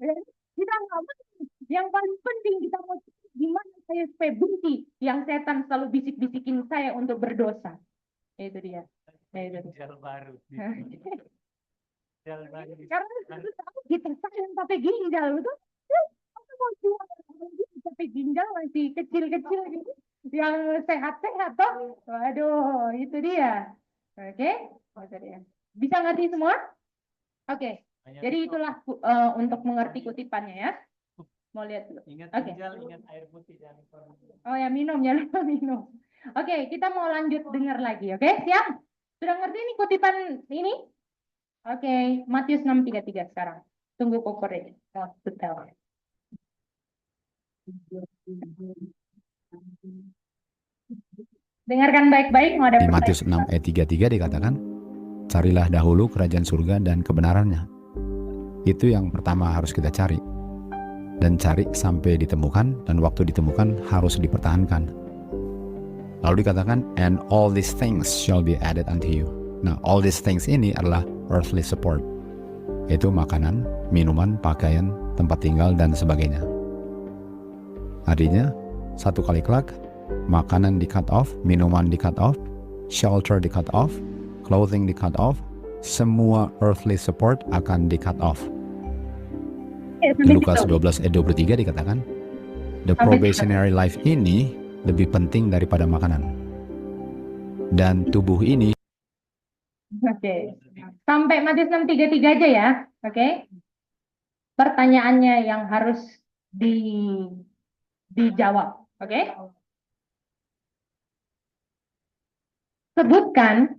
Ya, kita nggak mau. Yang paling penting kita mau gimana saya supaya benci yang setan selalu bisik-bisikin saya untuk berdosa. Itu dia. Itu dia. Ginjal baru. Ginjal baru. Karena kita sayang pakai ginjal, betul? Aku mau jual tapi ginjal masih kecil-kecil gitu. Yang sehat-sehat toh. Waduh, itu dia. Oke, itu dia. Bisa ngerti semua? Oke. Jadi itulah untuk mengerti kutipannya ya. Mau lihat dulu. Ingat Oke. ginjal, ingat air putih jangan lupa. Oh ya, minum, jangan lupa minum. Oke, kita mau lanjut dengar lagi. Oke, siap? Sudah ngerti nih kutipan ini? Oke, Matius 6:33 sekarang. Tunggu kokornya. Oh, betul. Dengarkan baik-baik, mau ada Di Matius 6 ayat 33 dikatakan, carilah dahulu kerajaan surga dan kebenarannya. Itu yang pertama harus kita cari. Dan cari sampai ditemukan, dan waktu ditemukan harus dipertahankan. Lalu dikatakan, and all these things shall be added unto you. Nah, all these things ini adalah earthly support. Yaitu makanan, minuman, pakaian, tempat tinggal, dan sebagainya. Artinya, satu kali kelak, makanan di cut off, minuman di cut off, shelter di cut off, clothing di cut off, semua earthly support akan di cut off. Di Lukas 12 ayat 23 dikatakan, the probationary life ini lebih penting daripada makanan. Dan tubuh ini. Oke. Sampai Matius 6:33 aja ya. Oke. Pertanyaannya yang harus dijawab. Oke. Sebutkan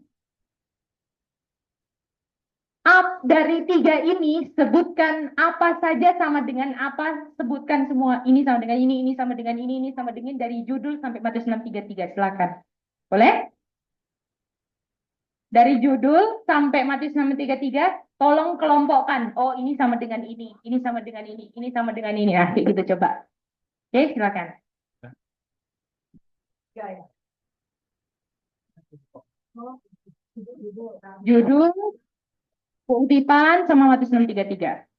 dari 3 ini, sebutkan apa saja sama dengan apa, sebutkan semua. Ini sama dengan ini sama dengan ini sama dengan dari judul sampai Matius 6:33. Silakan. Boleh? Dari judul sampai Matius 6:33, tolong kelompokkan. Oh, ini sama dengan ini sama dengan ini sama dengan ini. Nah, kayak gitu coba. Oke, silakan. Judul, kutipan sama Matius 6:33.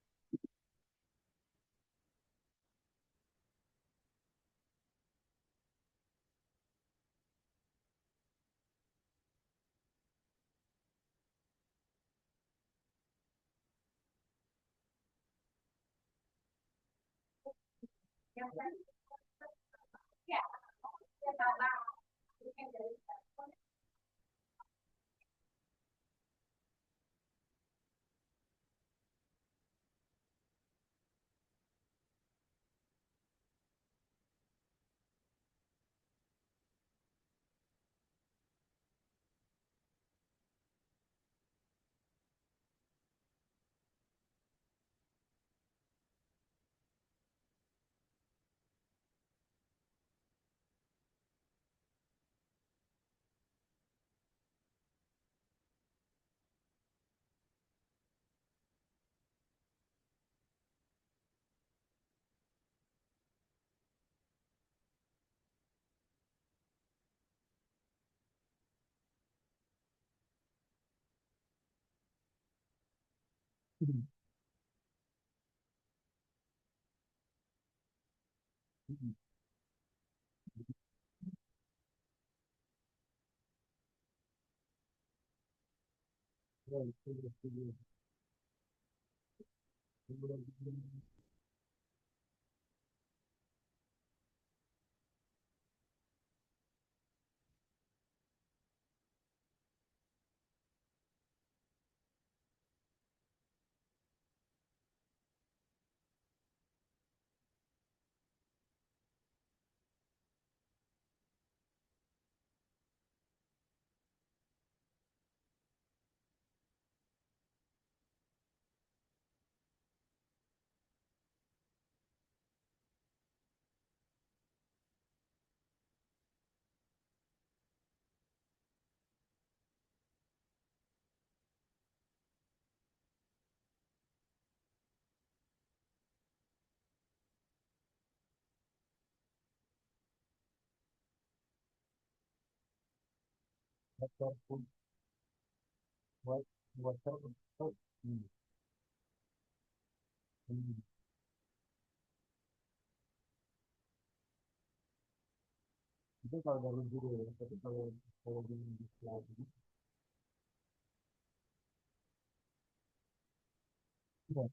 Itu kalau dari judul ya, tapi kalau di slide ini, ya,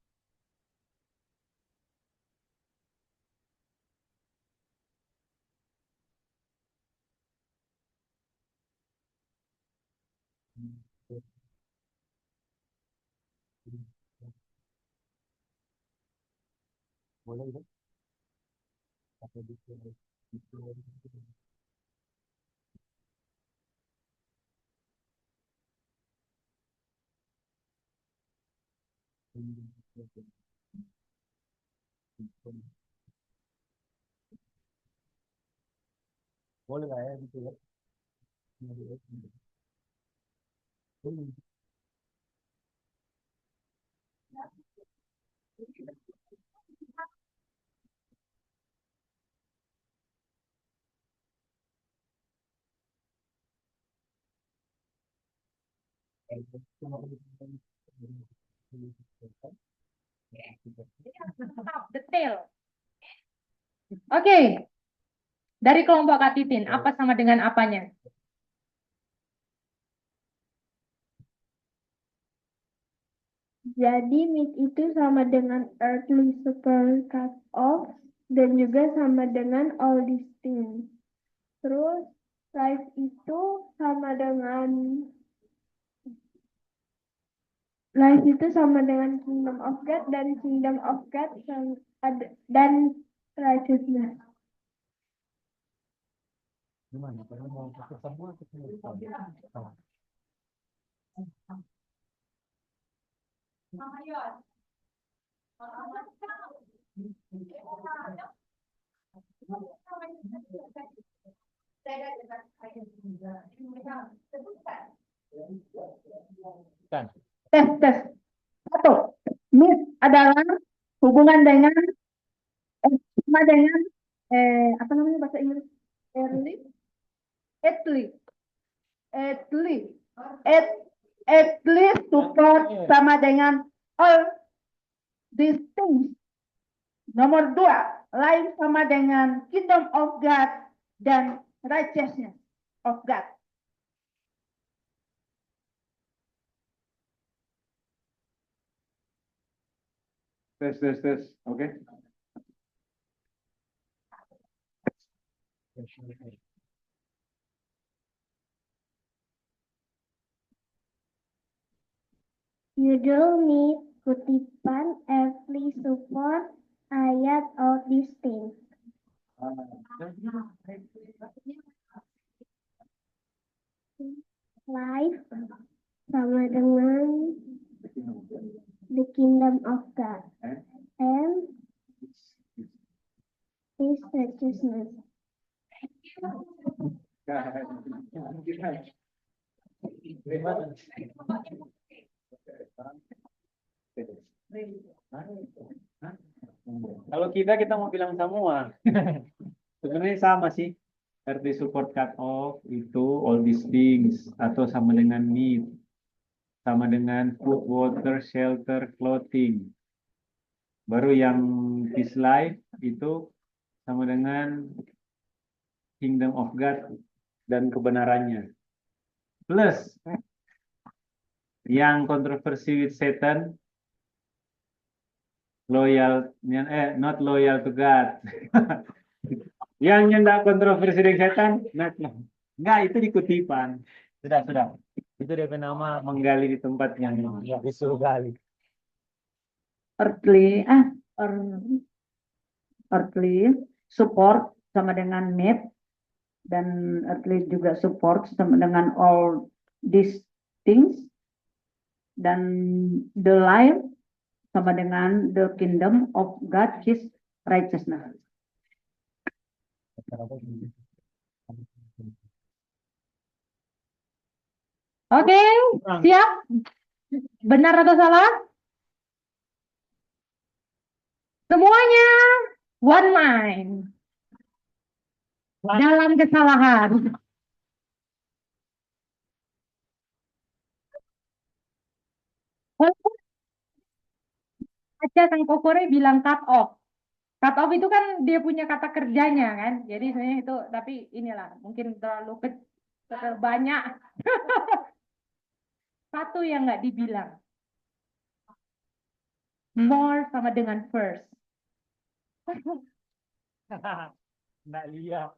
boleh ya, pakai di slide. Boleh lah ya gitu ya. Detail. Oke. Dari kelompok Kak Titin, apa sama dengan apanya? Jadi myth itu sama dengan earthly super cut off dan juga sama dengan all these things. Terus life itu sama dengan kingdom of God dan kingdom of God dan righteousness. Gimana? Kalau mau pakai semua kita kan. Tes. Satu, myth adalah hubungan dengan sama dengan apa namanya bahasa Inggris? Earthly support sama dengan all these things. Nomor dua, life sama dengan kingdom of God dan righteousness of God. Tes. Oke. Judul myth, kutipan, earthly support, ayat, all these things. Life sama dengan the kingdom of God and his righteousness. Kalau kita mau bilang semua. Sebenarnya sama sih. RT support cut off itu all these things atau sama dengan need. sama dengan food, water, shelter, clothing. Baru yang this life itu sama dengan kingdom of God dan kebenarannya. Plus yang kontroversi with Satan, not loyal to God. Yang nyendak kontroversi dengan setan, enggak, itu dikutipan. Sudah. Itu dia nama menggali di tempat yang disuruh gali. Earthly, earthly support sama dengan need, dan earthly juga support sama dengan all these things, dan the life sama dengan the kingdom of God, His righteousness. Oke, siap? Benar atau salah? Semuanya one mind. Dalam kesalahan. Aja Kang Kokore bilang cut off. Cut off itu kan dia punya kata kerjanya kan. Jadi sebenarnya itu, tapi inilah mungkin terlalu banyak. Satu yang nggak dibilang. More sama dengan first. Nggak lihat.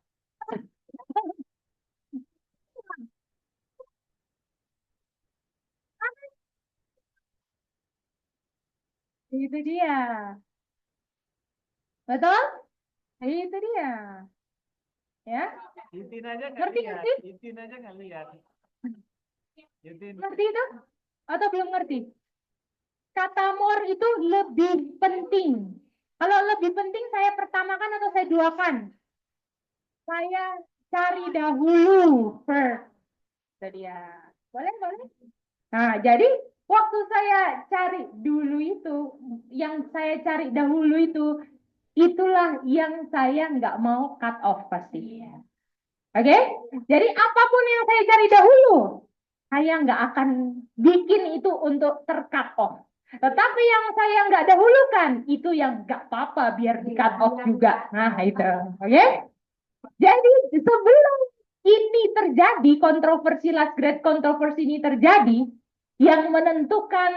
Itu dia. Betul? Itu dia. Ya? Itin aja nggak Ngerti, lihat. ngerti? Itin aja nggak lihat. Itin. Ngerti itu? Atau belum ngerti? Kata more itu lebih penting. Kalau lebih penting saya pertamakan atau saya duakan? Saya cari dahulu first. Jadi ya, boleh. Nah, jadi waktu saya cari dulu itu, yang saya cari dahulu itu, itulah yang saya nggak mau cut off pasti. Oke? Jadi apapun yang saya cari dahulu, saya nggak akan bikin itu untuk ter-cut off. Tetapi yang saya nggak dahulukan, itu yang nggak apa-apa biar di-cut off juga. Nah, itu. Oke? Jadi sebelum ini terjadi, last great kontroversi ini terjadi, yang menentukan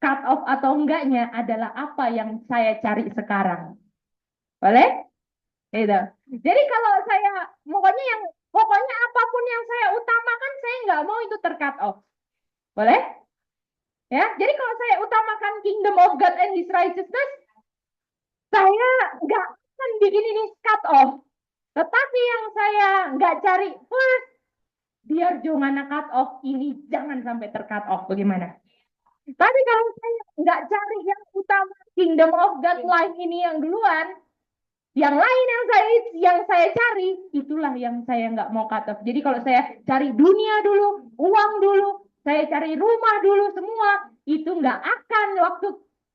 cut off atau enggaknya adalah apa yang saya cari sekarang. Boleh? Gitu. Jadi kalau saya, pokoknya apapun yang saya utamakan, saya nggak mau itu ter-cut off. Boleh? Ya, jadi kalau saya utamakan kingdom of God and His righteousness, saya nggak akan bikin ini cut off. Tetapi yang saya nggak cari first, biar jangan cut off ini jangan sampai ter-cut off. Bagaimana? Tapi kalau saya nggak cari yang utama kingdom of God life ini yang duluan, yang lain yang saya cari, itulah yang saya nggak mau cut off. Jadi kalau saya cari dunia dulu, uang dulu, saya cari rumah dulu semua, itu nggak akan waktu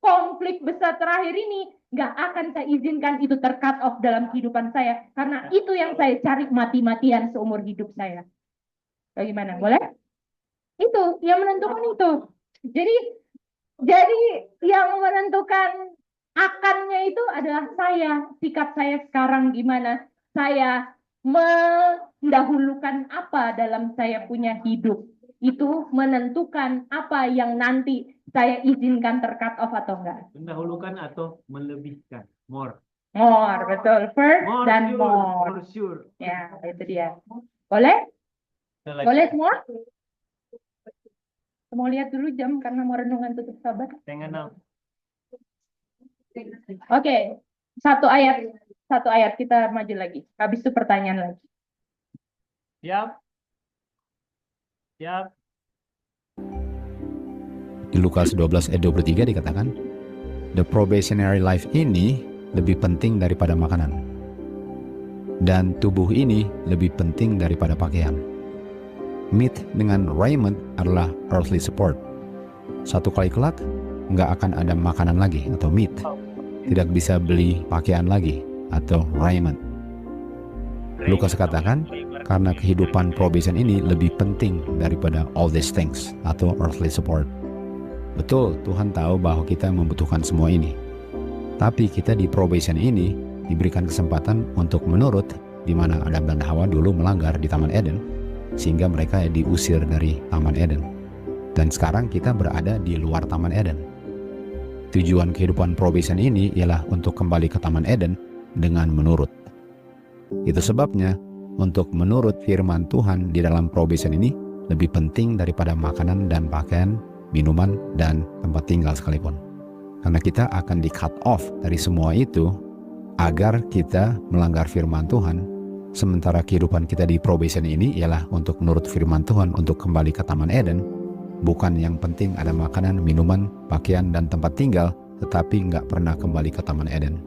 konflik besar terakhir ini, nggak akan saya izinkan itu ter-cut off dalam kehidupan saya. Karena itu yang saya cari mati-matian seumur hidup saya. Bagaimana? Boleh? Itu yang menentukan itu. Jadi yang menentukan akannya itu adalah saya, sikap saya sekarang gimana. Saya mendahulukan apa dalam saya punya hidup. Itu menentukan apa yang nanti saya izinkan ter-cut off atau enggak. Mendahulukan atau melebihkan. More. More, betul. First More dan sure, more. more sure. Ya, itu dia. Boleh? Boleh semua? Mau lihat dulu jam karena mau renungan tutup sahabat. Oke, satu ayat kita maju lagi. Habis itu pertanyaan lagi. Siap. Di Lukas 12 ayat 23 dikatakan, the probationary life ini lebih penting daripada makanan. Dan tubuh ini lebih penting daripada pakaian. Meat dengan raiment adalah earthly support. Satu kali kelak, nggak akan ada makanan lagi atau meat. Tidak bisa beli pakaian lagi atau raiment. Lukas katakan, karena kehidupan probation ini lebih penting daripada all these things atau earthly support. Betul, Tuhan tahu bahwa kita membutuhkan semua ini. Tapi kita di probation ini diberikan kesempatan untuk menurut, di mana Adam dan Hawa dulu melanggar di Taman Eden, sehingga mereka diusir dari Taman Eden. Dan sekarang kita berada di luar Taman Eden. Tujuan kehidupan probation ini ialah untuk kembali ke Taman Eden dengan menurut. Itu sebabnya, untuk menurut firman Tuhan di dalam probation ini lebih penting daripada makanan dan pakaian, minuman, dan tempat tinggal sekalipun. Karena kita akan di-cut off dari semua itu agar kita melanggar firman Tuhan, sementara kehidupan kita di probation ini ialah untuk menurut firman Tuhan untuk kembali ke Taman Eden. Bukan yang penting ada makanan, minuman, pakaian, dan tempat tinggal, tetapi nggak pernah kembali ke Taman Eden.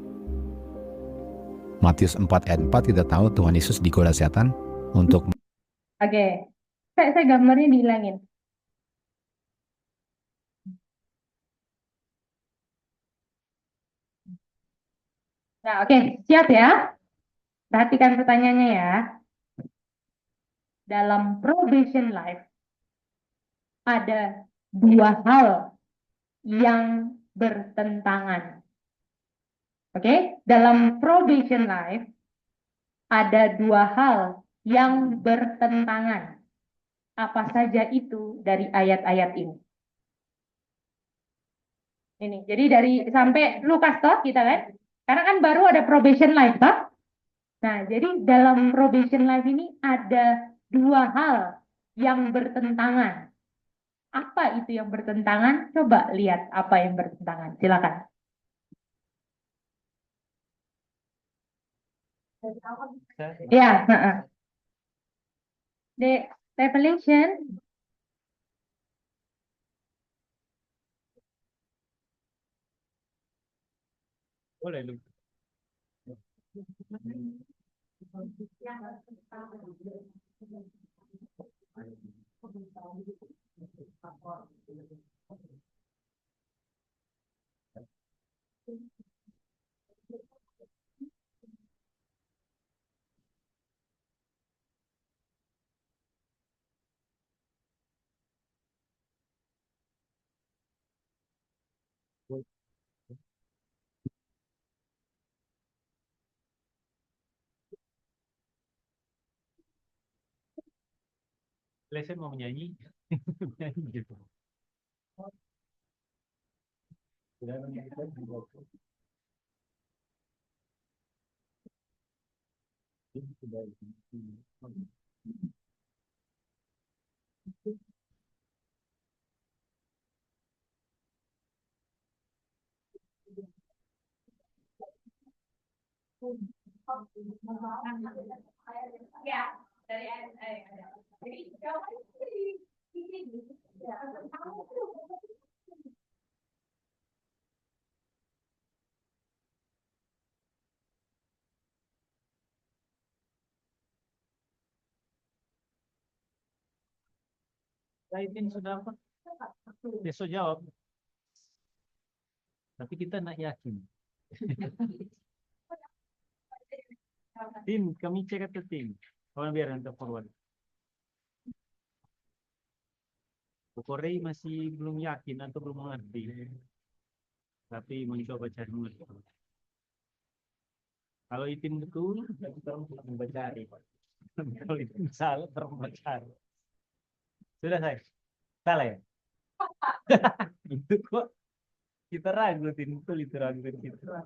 Matius 4 ayat 4 kita tahu Tuhan Yesus digoda setan untuk Oke, saya gambarnya dihilangin. Nah, oke, siap ya? Perhatikan pertanyaannya ya. Dalam probation life, ada dua hal yang bertentangan. Oke, dalam probation life, ada dua hal yang bertentangan. Apa saja itu dari ayat-ayat ini? Ini, jadi dari sampai Lukas toh kita kan? Karena kan baru ada probation life toh? Nah, jadi dalam probation life ini ada dua hal yang bertentangan. Apa itu yang bertentangan? Coba lihat apa yang bertentangan. Silakan. Ya, the Revelation Boleh lu. Lesson mau menyanyi, menyanyi gitu. Kaitin sudah apa? Besok jawab. Tapi kita nak yakin. Tim, kami cek atau tim. Kawan biar nanti forward. Korei masih belum yakin atau belum mengerti. Tapi mencoba cari mengerti. Kalau itin betul, kita harus cari. Kalau itin salah, terus cari. Sudah saya. Salah ya? Itu kok kita ragu, Tin. Betul itu ragu kita.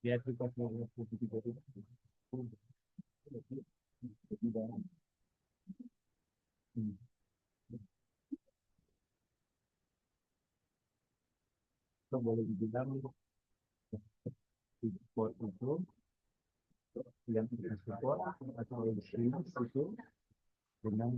Dia tuh pas mau boleh dibilang support itu yang support atau itu dengan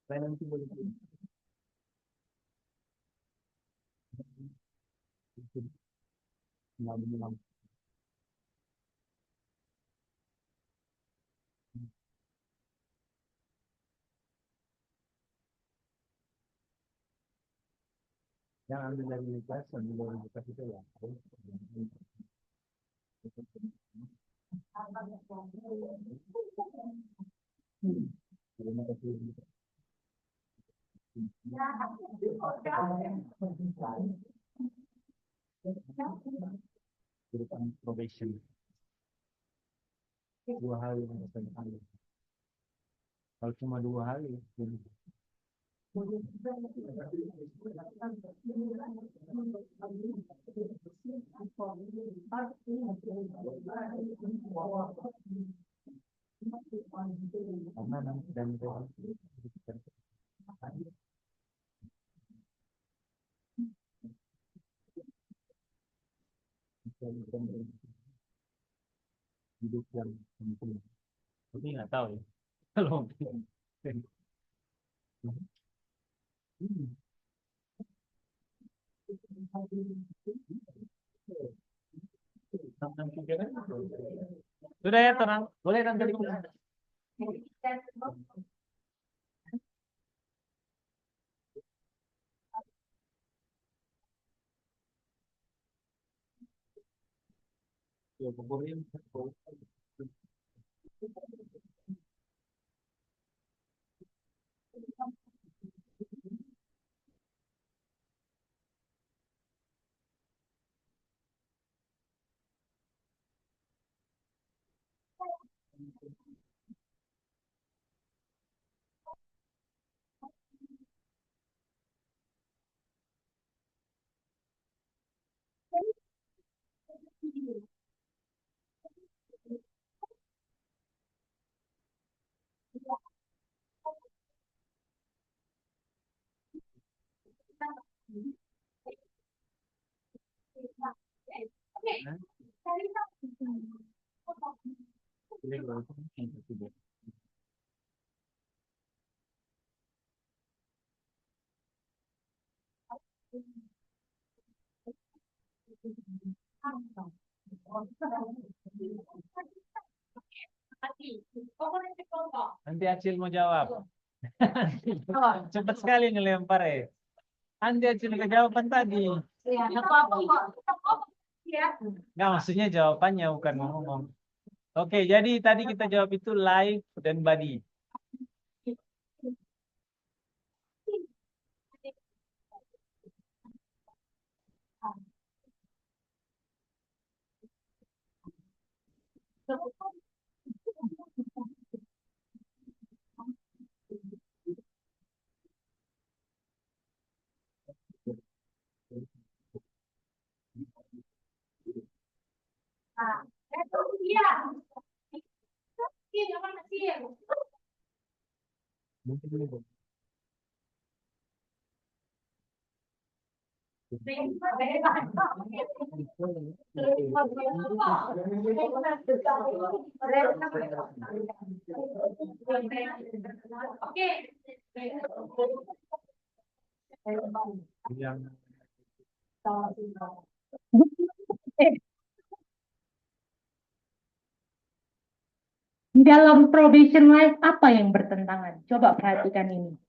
saya nanti boleh yang ambil dari Lukas, ambil dari Lukas itu ya. Terima kasih. Berupa probation. Dua hal yang saya ambil. Kalau cuma dua hal ya. Dan hidup yang penting. Tapi nggak tahu ya. Kalau sudah ya, tenang. Boleh nanti. Ya, pokoknya nanti Acil mau jawab. Cepat sekali ngelempar ya. Nanti Acil ke jawaban tadi. Nggak, maksudnya jawabannya bukan ngomong. Oke, jadi tadi kita jawab itu life dan body. Di dalam probation life apa yang bertentangan? Coba perhatikan ini.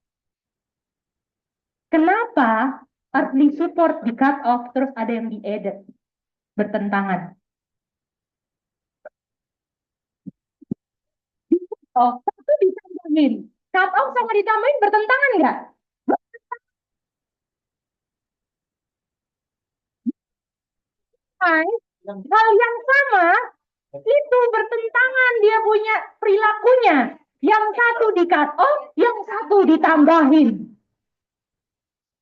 Kenapa earthly support di cut off terus ada yang di added? Bertentangan. Oh, satu ditambah ditambahin. Cut off sama ditambahin bertentangan nggak? Hai, hal yang sama itu bertentangan, dia punya perilakunya. Yang satu di cut off, yang satu ditambahin.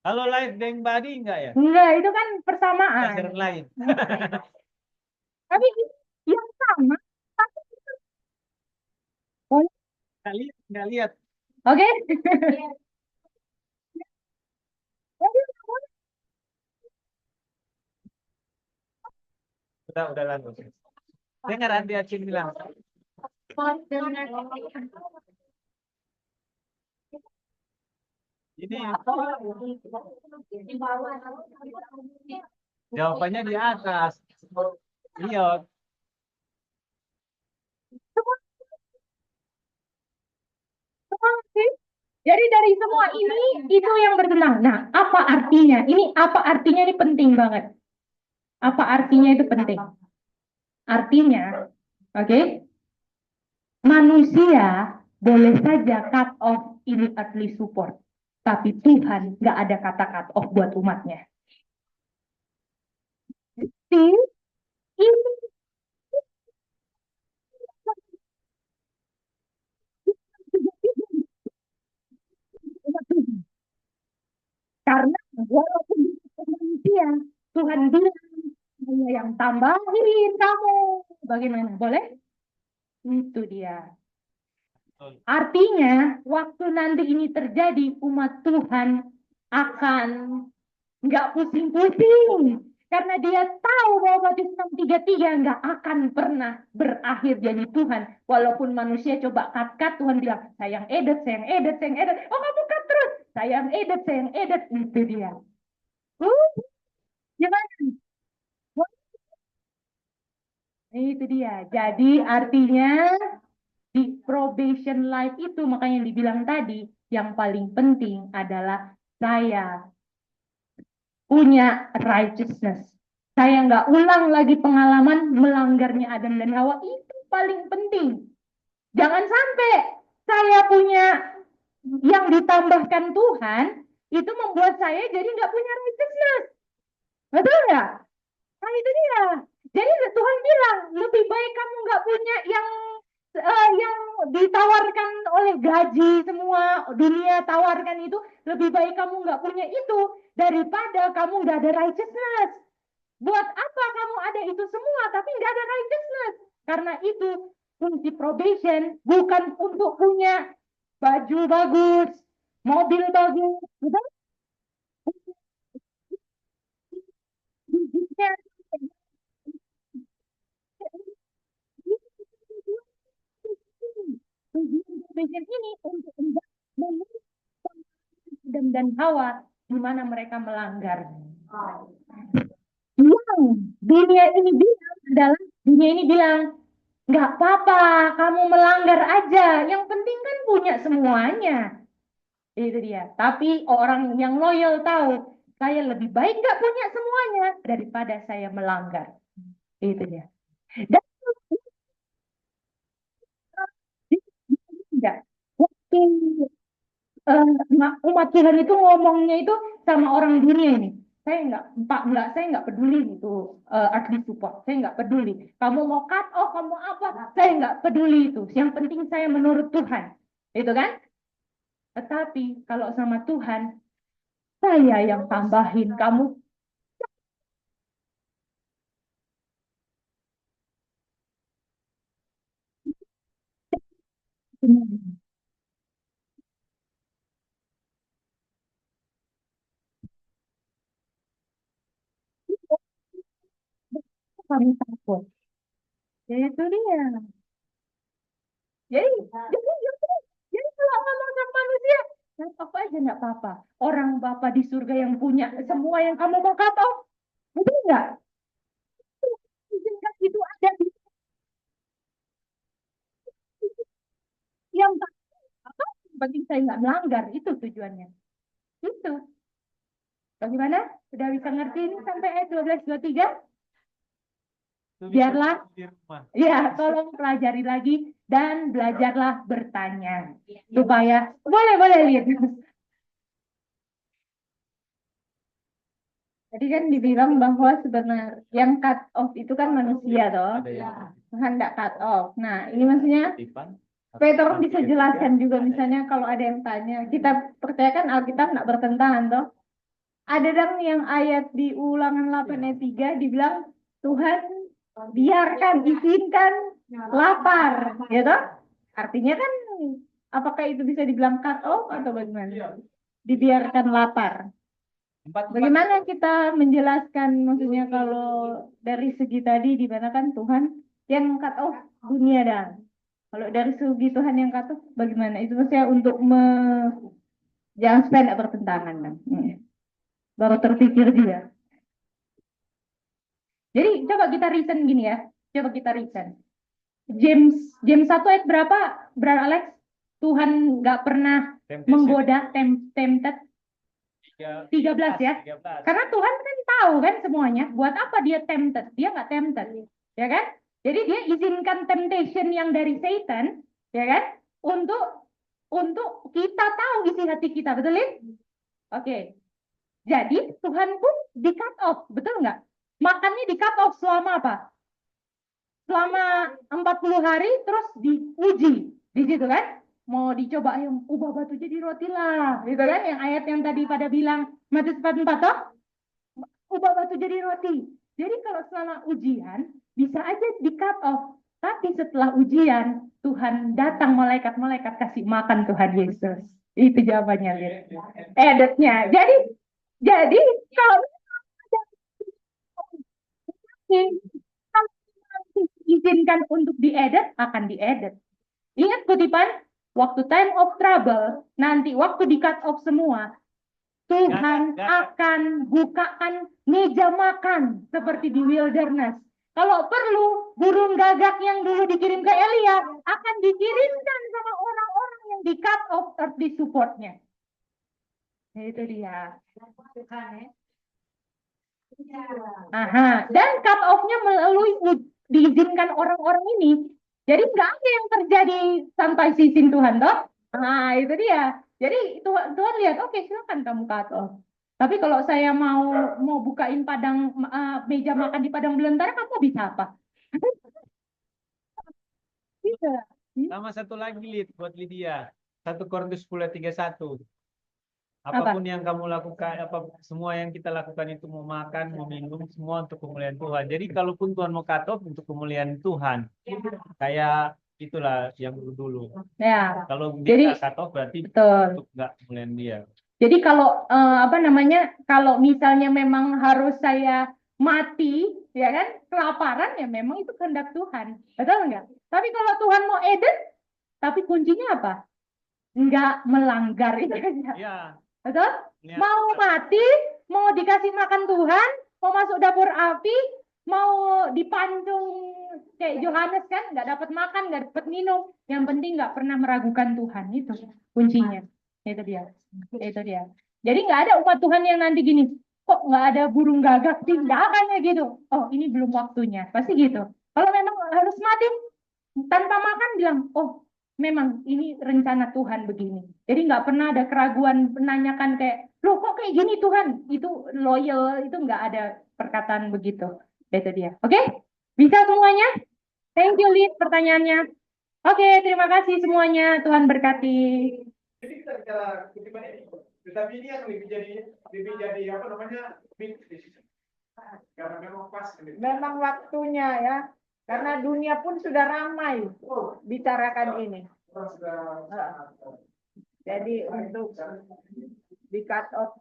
Kalau live dengan body enggak ya? Enggak, itu kan persamaan. Pelajaran lain. Tapi yang sama, tapi boleh. Nggak lihat. Oke. Udah lalu. Dengar Andi Acin bilang. Ini jawabannya di atas. Lihat. Jadi dari semua ini, itu yang bertenang. Nah, apa artinya? Ini apa artinya, ini penting banget. Apa artinya itu penting? Artinya, oke, manusia boleh saja cut off ini earthly support. Tapi Tuhan nggak ada kata cut off buat umatnya. Jadi, ini karena walaupun manusia, Tuhan bilang, saya yang tambahin kamu. Bagaimana? Boleh? Itu dia. Artinya, waktu nanti ini terjadi, umat Tuhan akan nggak pusing-pusing. Karena dia tahu bahwa Matius 6:33 nggak akan pernah berakhir jadi Tuhan. Walaupun manusia coba cut-cut, Tuhan bilang, saya yang edit, saya yang edit, saya yang edit. Oh, kamu cut terus. Saya yang edit, saya yang edit. Itu dia. Gimana? Itu dia. Jadi artinya di probation life itu, makanya yang dibilang tadi, yang paling penting adalah saya punya righteousness. Saya nggak ulang lagi pengalaman melanggarnya Adam dan Hawa. Itu paling penting. Jangan sampai saya punya yang ditambahkan Tuhan, itu membuat saya jadi nggak punya righteousness. Betul nggak? Nah itu dia. Jadi Tuhan bilang, lebih baik kamu nggak punya yang ditawarkan oleh gaji semua dunia tawarkan itu, lebih baik kamu nggak punya itu daripada kamu nggak ada righteousness. Buat apa kamu ada itu semua tapi nggak ada righteousness? Karena itu fungsi probation bukan untuk punya baju bagus, mobil bagus, betul? Probation ini untuk Adam dan Hawa di mana mereka melanggar. Yang dunia ini bilang adalah, dunia ini bilang, nggak apa-apa, kamu melanggar aja. Yang penting kan punya semuanya. Itu dia. Tapi orang yang loyal tahu, saya lebih baik nggak punya semuanya daripada saya melanggar. Itu dia. Dan enggak, waktu umat Tuhan itu ngomongnya itu sama orang dunia ini. Saya nggak peduli itu earthly support. Saya nggak peduli. Kamu mau cut off, kamu apa? Saya nggak peduli itu. Yang penting saya menurut Tuhan. Itu kan? Tetapi kalau sama Tuhan, saya yang tambahin kamu. Kami takut. Ya, itu dia. Jadi kalau ngomong sama manusia, apa aja nggak apa-apa. Orang Bapa di surga yang punya semua yang kamu mau kata, betul nggak? Izinkan itu ada di yang apa? Bagi saya nggak melanggar, itu tujuannya. Itu. Bagaimana? Sudah bisa ngerti ini sampai ayat 12-23? Itu bisa biarlah, di rumah. ya, tolong pelajari lagi dan belajarlah bertanya supaya boleh lihat. Tadi kan dibilang bahwa sebenarnya yang cut off itu kan manusia toh. Ada yang Tuhan tidak cut off. Nah, ini maksudnya titipan. supaya tolong bisa jelaskan juga misalnya kalau ada yang tanya, kita percayakan Alkitab tidak bertentangan toh. Ada dong yang ayat di Ulangan 8 ayat 3 dibilang Tuhan biarkan, izinkan lapar, ya toh? Artinya kan apakah itu bisa dibilang cut off atau bagaimana? Dibiarkan lapar. Bagaimana kita menjelaskan maksudnya kalau dari segi tadi di mana kan Tuhan yang cut off dunia dan kalau dari segi Tuhan yang cut off bagaimana? Itu maksudnya untuk jangan supaya tidak bertentangan kan. Baru terpikir juga. Jadi coba kita reason gini ya. Coba kita reason. James 1 ayat berapa? Brother Alex? Tuhan nggak pernah menggoda, tempted. 13 ya. 13. Karena Tuhan kan tahu kan semuanya. Buat apa dia tempted? Dia nggak tempted. Ya kan? Jadi dia izinkan temptation yang dari Satan, ya kan? Untuk kita tahu isi hati kita, betul ya? Oke. Jadi Tuhan pun di cut off, betul nggak? Makannya di cut off selama apa? Selama 40 hari terus diuji di situ kan? Mau dicoba ayo ubah batu jadi roti lah, gitu kan? Yang ayat yang tadi pada bilang Matius 4:4 toh? Ubah batu jadi roti. Jadi kalau selama ujian bisa aja di cut off. Tapi setelah ujian Tuhan datang malaikat-malaikat kasih makan Tuhan Yesus. Itu jawabannya, Lid. Editnya. Jadi kalau izinkan untuk diedit akan diedit. Ingat kutipan waktu time of trouble, nanti waktu di cut off semua, Tuhan akan bukakan meja makan seperti di wilderness. Kalau perlu, burung gagak yang dulu dikirim ke Elia akan dikirimkan sama orang-orang yang di cut off earthly supportnya. Itu dia. Aha, dan cut off-nya melalui diizinkan orang-orang ini. Jadi nggak ada yang terjadi sampai sizin Tuhan toh. Nah, itu dia. Jadi Tuhan lihat, oke silakan kamu cut off. Tapi kalau saya mau bukain padang meja makan di padang belantara, kamu bisa apa? Bisa. Sama satu lagi Lid buat Lydia. 1 Korintus 10 ayat 31. Apapun yang kamu lakukan, semua yang kita lakukan itu mau makan, mau minum, semua untuk kemuliaan Tuhan. Jadi kalaupun Tuhan mau cut off untuk kemuliaan Tuhan, kayak itulah yang dulu. Ya. Kalau Jadi dia cut off berarti betul. untuk nggak kemuliaan dia. Jadi kalau kalau misalnya memang harus saya mati, ya kan, kelaparan ya memang itu kehendak Tuhan, betul nggak? Tapi kalau Tuhan mau edit, tapi kuncinya apa? Nggak melanggar itu aja. Ya. Betul? Ya. Mau mati, mau dikasih makan Tuhan, mau masuk dapur api, mau dipancung kayak Yohanes kan, nggak dapat makan, nggak dapat minum. Yang penting nggak pernah meragukan Tuhan, itu kuncinya. Itu dia. Itu dia. Jadi nggak ada umat Tuhan yang nanti gini, kok nggak ada burung gagak tindakannya gitu. Oh ini belum waktunya, pasti gitu. Kalau memang harus mati tanpa makan bilang, oh memang ini rencana Tuhan begini. Jadi nggak pernah ada keraguan menanyakan kayak, loh kok kayak gini Tuhan? Itu loyal, itu nggak ada perkataan begitu. Itu dia. Oke? Bisa semuanya? Thank you, Lid, pertanyaannya. Oke, terima kasih semuanya. Tuhan berkati. Jadi kita bicara kutipan ini, tetapi ini yang lebih jadi apa namanya big decision. Karena memang pas. Memang waktunya ya. Karena dunia pun sudah ramai bicarakan ini. Jadi untuk di cut off.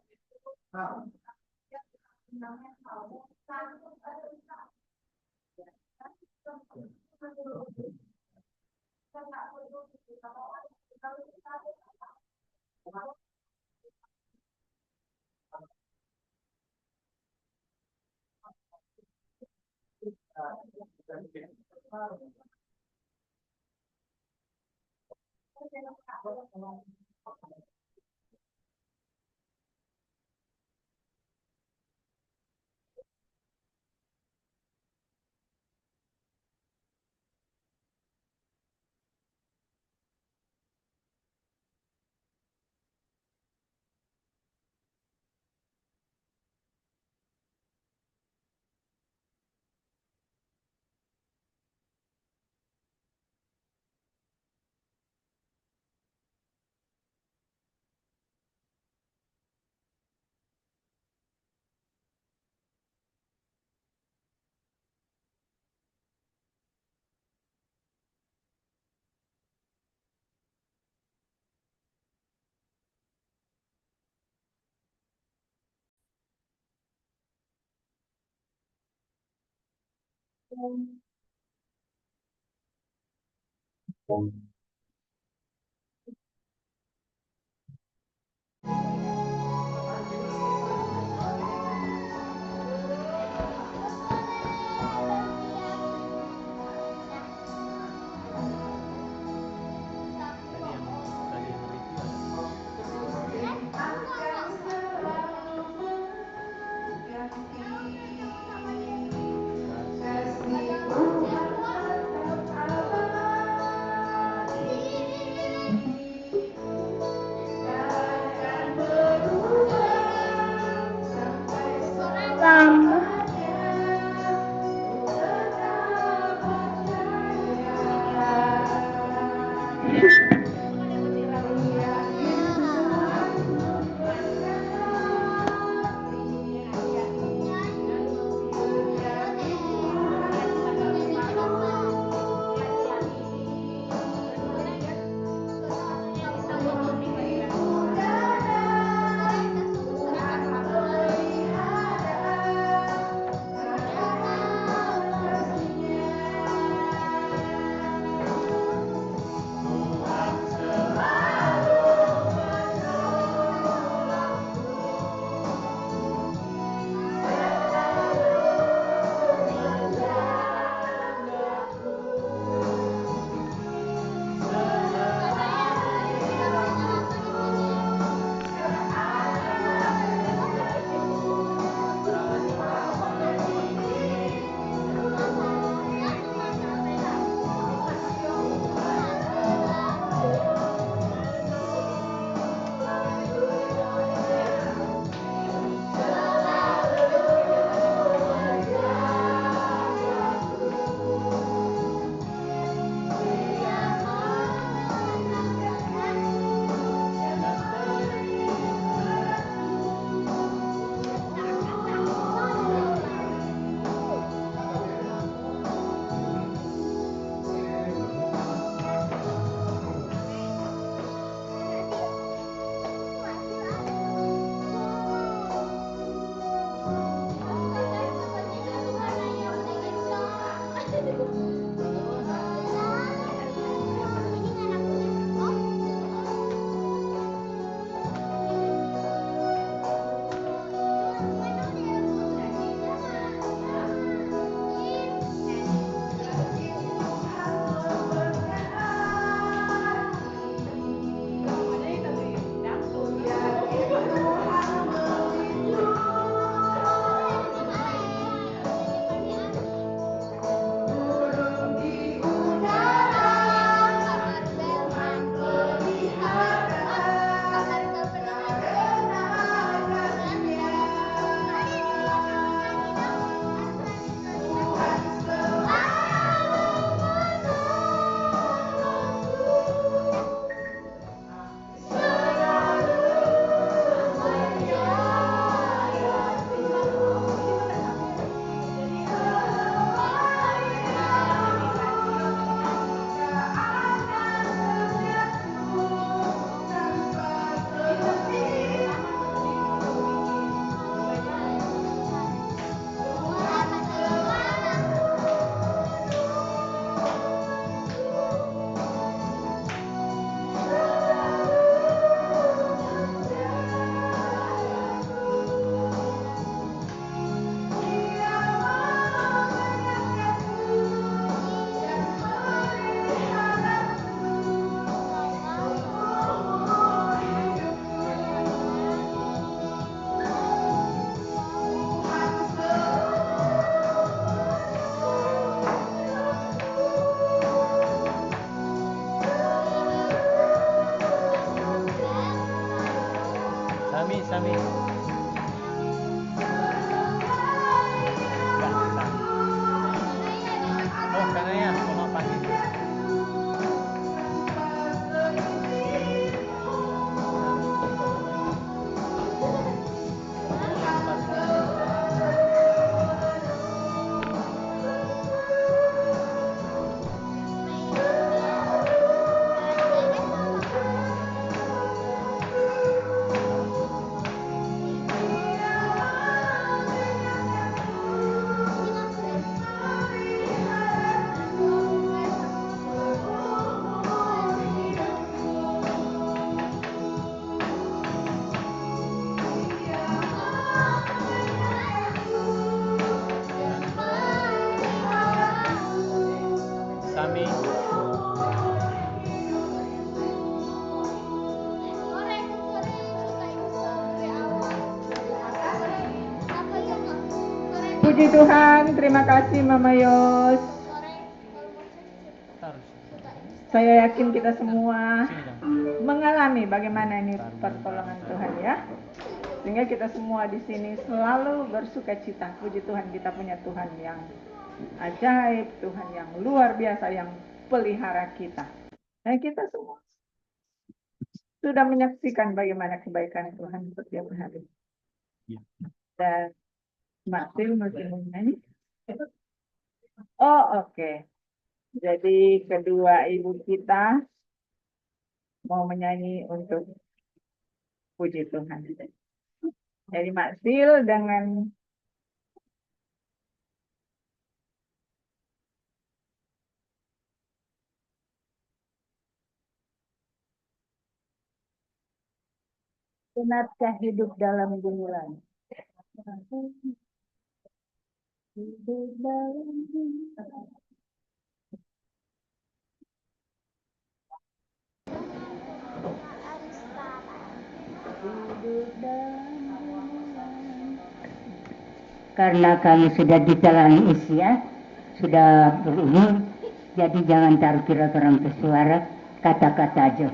Tuhan, terima kasih Mama Yos. Saya yakin kita semua mengalami bagaimana ini pertolongan Tuhan ya. Sehingga kita semua di sini selalu bersuka cita. Puji Tuhan, kita punya Tuhan yang ajaib, Tuhan yang luar biasa, yang pelihara kita. Dan kita semua sudah menyaksikan bagaimana kebaikan Tuhan setiap hari. Dan Maksil masih menyanyi. Oh, oke. Jadi kedua ibu kita mau menyanyi untuk puji Tuhan. Jadi Maksil dengan benarkah hidup dalam gumulan? Hidup dalam gumulan. Karena kami sudah di jalan usia, sudah berumur, jadi jangan taruh kira orang bersuara, kata-kata aja.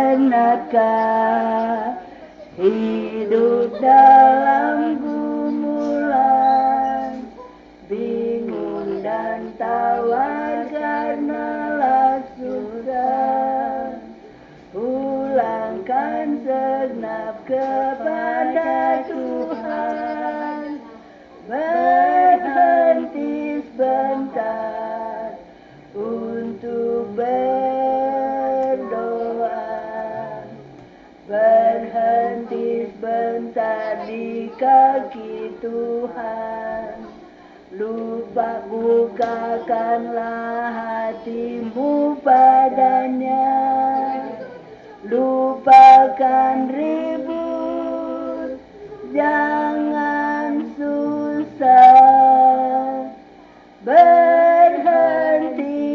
Pernahkah hidup dalam gumulan, bingung dan tawar karena susah, pulangkan segenap kepada Tuhan, berhenti sebentar untuk berhenti sebentar di kaki Tuhan. Lupa bukakanlah hatimu padanya, lupakan ribut, jangan susah, berhenti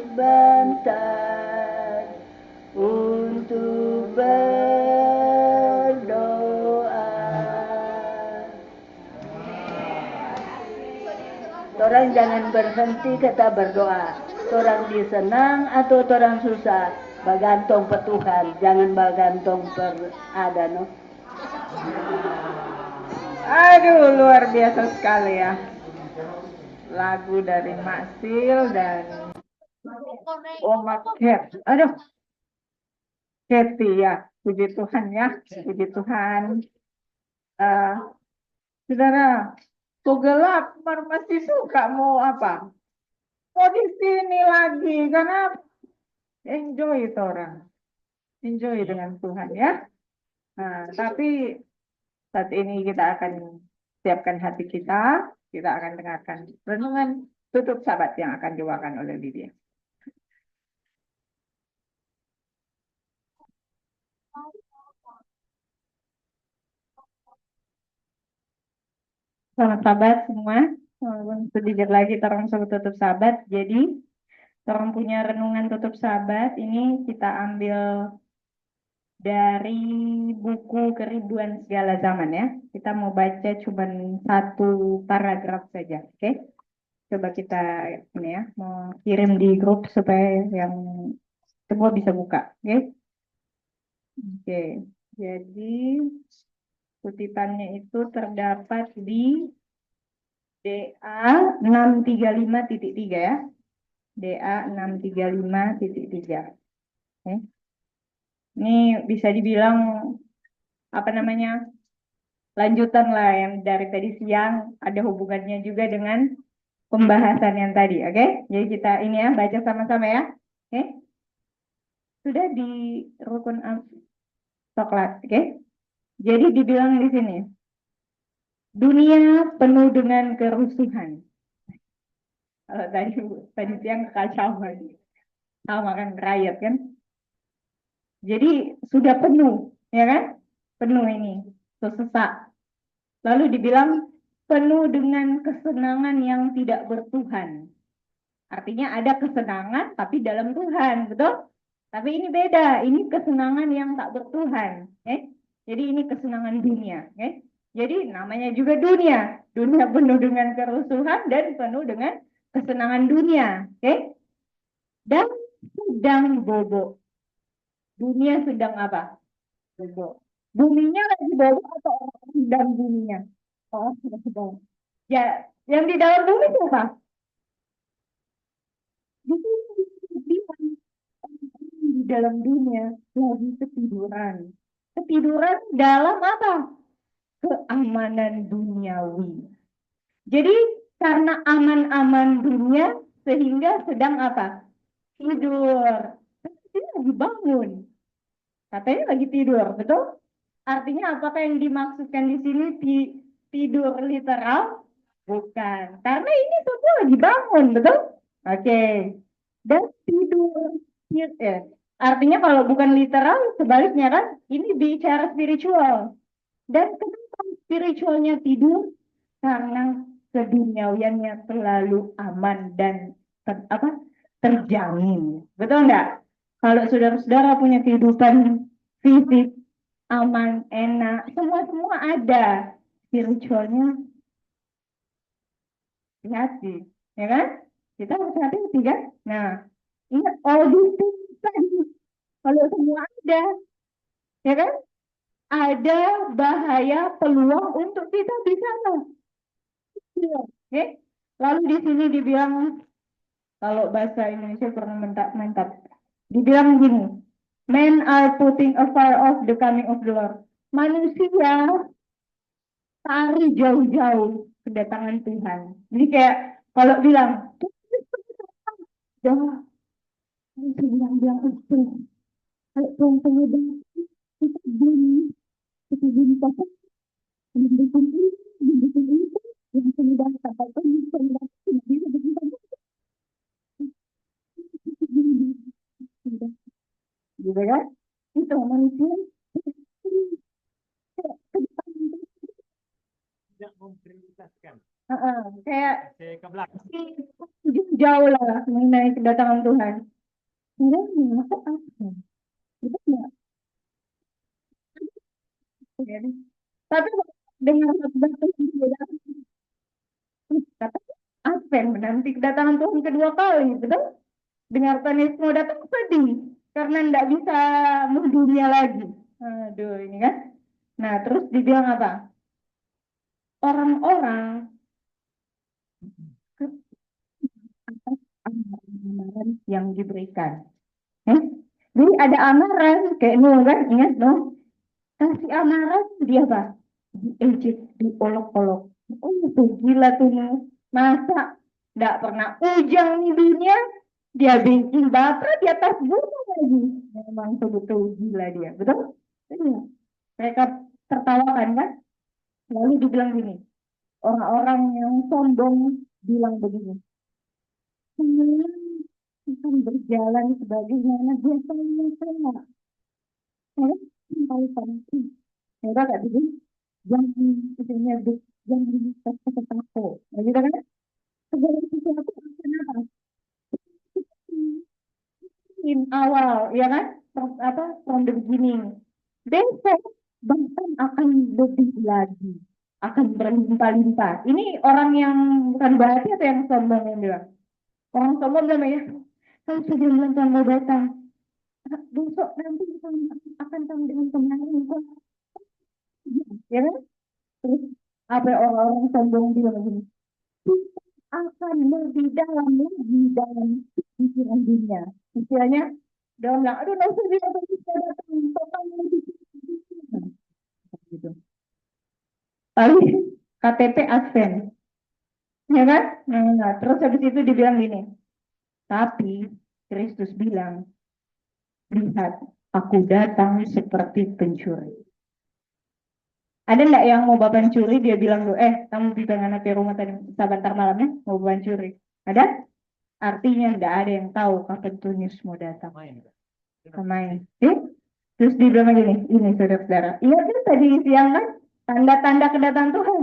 sebentar untuk orang jangan berhenti kata berdoa. Orang disenang atau orang susah, bergantung ke Tuhan, jangan bergantung per ada no. Aduh, luar biasa sekali ya. Lagu dari Maksil dan Oma Cat. Aduh, Kathy ya. Puji Tuhan ya, puji Tuhan. Saudara, kok gelap, masih suka mau apa? Mau di sini lagi, karena enjoy itu orang. Enjoy dengan Tuhan ya. Nah, tapi saat ini kita akan siapkan hati kita akan dengarkan renungan tutup sabat yang akan diwakilkan oleh Lydia. Selamat sabat semua. Sedikit lagi orang sebut tutup sabat. Jadi orang punya renungan tutup sabat ini kita ambil dari buku Kerinduan Segala Zaman ya. Kita mau baca cuma satu paragraf saja, oke? Coba kita ini ya, mau kirim di grup supaya yang semua bisa buka, oke? Oke, jadi kutipannya itu terdapat di DA 635.3 ya. DA 635.3. Oke. Ini bisa dibilang apa namanya? Lanjutan lah yang dari tadi siang, ada hubungannya juga dengan pembahasan yang tadi, oke? Jadi kita ini ya baca sama-sama ya. Oke. Sudah di rukun coklat, oke? Jadi dibilang di sini, dunia penuh dengan kerusuhan. Kalau tadi siang kekacauan, sama kan riot kan? Jadi sudah penuh, ya kan? Penuh ini, sesak. Lalu dibilang penuh dengan kesenangan yang tidak bertuhan. Artinya ada kesenangan tapi dalam Tuhan, betul? Tapi ini beda, ini kesenangan yang tak bertuhan. Jadi ini kesenangan dunia. Jadi namanya juga dunia. Dunia penuh dengan kerusuhan dan penuh dengan kesenangan dunia. Dan sedang bobo. Dunia sedang apa? Bobo. Buminya lagi bobo atau orang sedang buminya? Oh, sedang. Ya, yang di dalam bumi siapa? Di dalam dunia lagi ketiduran. Ketiduran dalam apa? Keamanan duniawi. Jadi karena aman-aman dunia sehingga sedang apa? Tidur. Ini lagi bangun. Katanya lagi tidur, betul? Artinya apakah yang dimaksudkan di sini tidur literal? Bukan. Karena ini semua lagi bangun, betul? Oke. Dan tidur. Artinya kalau bukan literal, sebaliknya kan, ini bicara spiritual. Dan kenapa spiritualnya tidur? Karena keduniawiannya selalu aman dan terjamin. Betul enggak? Kalau saudara-saudara punya kehidupan fisik, aman, enak, semua ada. Spiritualnya hati, ya kan? Kita harus hati-hati kan? Nah, ingat all these things tadi. Kalau semua ada, ya kan? Ada bahaya peluang untuk kita bisa. Oke? Lalu di sini dibilang, kalau bahasa Indonesia pernah mantap. Dibilang gini, men are putting afar of the coming of the Lord. Manusia cari jauh-jauh kedatangan Tuhan. Jadi kayak kalau bilang, jangan bilang itu. Kalau Tuhan penyebar, kita belum dapat mendukung ini, yang sudah sampai penyebar bisa gitu kan? Itu manusia Tidak memprioritaskan. Kayak Ke belakang. jauh lah mengenai kedatangan Tuhan. Masa apa? Itu enggak. Tapi dengan kata Advent menanti kedatangan Tuhan kedua kali, betul? Dengar Tuhan mau datang sedih karena enggak bisa mendunia lagi. Aduh, ini kan. Nah, terus dibilang apa? Orang-orang amaran yang diberikan. Jadi ada amaran kayak Nuh kan, ingat Nuh? Kasih amaran dia apa? Diejek, diolok-olok. Oh itu gila tuh Nuh. Masa nggak pernah ujang di dunia, dia bikin batra di atas gunung lagi. Memang betul gila dia, betul? Mereka tertawakan kan? Lalu dibilang gini, orang-orang yang sombong bilang begini, akan berjalan sebagaimana biasanya saya. Kalau penting, saya gak begini, jangan isinya jangan takut. Gitu kan? Segala sesuatu akan apa? In awal, ya kan? From the beginning. Besok bahkan akan lebih lagi, akan berlimpah-limpah. Ini orang yang bukan berarti atau yang sombong yang bilang? Orang sombong namanya, kalau sebelum Tuhan mau datang, besok nanti akan tahu dengan kemenangan. Ya kan? Terus apa orang-orang sombong bilang begini, kita akan lebih dalam lagi dalam pikiran dunia. Istilahnya, dia bilang, aduh, nggak usah dia bisa datang, total lebih gitu. Lalu KTP Advent, ya kan? Nah, terus habis itu dibilang gini, tapi Kristus bilang, lihat, aku datang seperti pencuri. Ada enggak yang mau bapak curi, dia bilang, kamu bisa anak di rumah tadi sebentar malamnya, mau bapak curi? Ada? Artinya enggak ada yang tahu kapan Tuhan Yesus mau datang. Main. Terus dibilang gini, ini saudara-saudara, ingat kan tadi siang kan, tanda-tanda kedatangan Tuhan.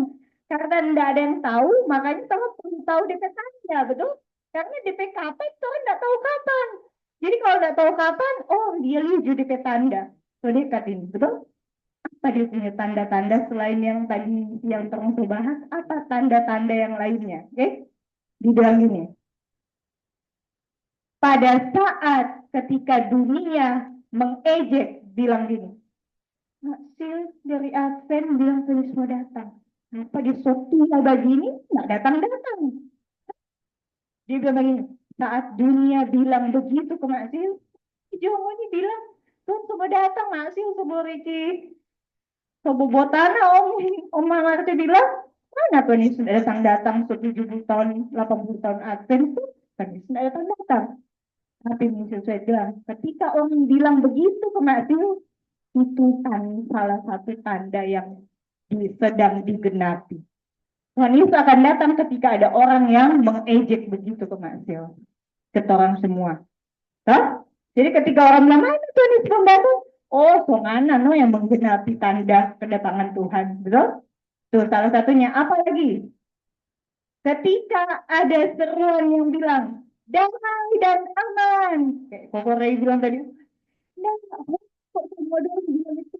Karena tidak ada yang tahu, makanya Tuhan perlu tahu DP tanda, betul? Karena DP kapan, Tuhan tidak tahu kapan. Jadi kalau tidak tahu kapan, oh dia lihat DP tanda. So dekat ini, betul? Apa dia punya tanda-tanda selain yang tadi yang terus bahas? Apa tanda-tanda yang lainnya? Oke? Dibilang gini. Pada saat ketika dunia mengejek, bilang gini, Sil dari Advent bilang Tuhan mau datang. Apa dia setia begini? Nggak datang-datang. Dia bilang begini, saat dunia bilang begitu ke Mak Sil, Jomo ini bilang, Tuhan mau datang Mak Sil, sebelum Riki. Sebobotana Om Marti bilang, mana Tuhan Yesus sudah datang 70 tahun, 80 tahun Advent tuh, Tuhan Yesus sudah datang. Tapi sesuai bilang, ketika orang bilang begitu ke Matthew, itu kan salah satu tanda yang sedang digenapi. Tuhan Yesus akan datang ketika ada orang yang mengejek begitu ke Matthew. Ke orang semua. Hah? Jadi ketika orang bilang, mana Tuhan Yesus datang? Oh, Songana no yang menggenapi tanda kedatangan Tuhan. Betul? Tuh salah satunya. Apa lagi? Ketika ada seruan yang bilang, damai dan aman. Kayak Koko Ray bilang tadi, kok semua orang bilang itu?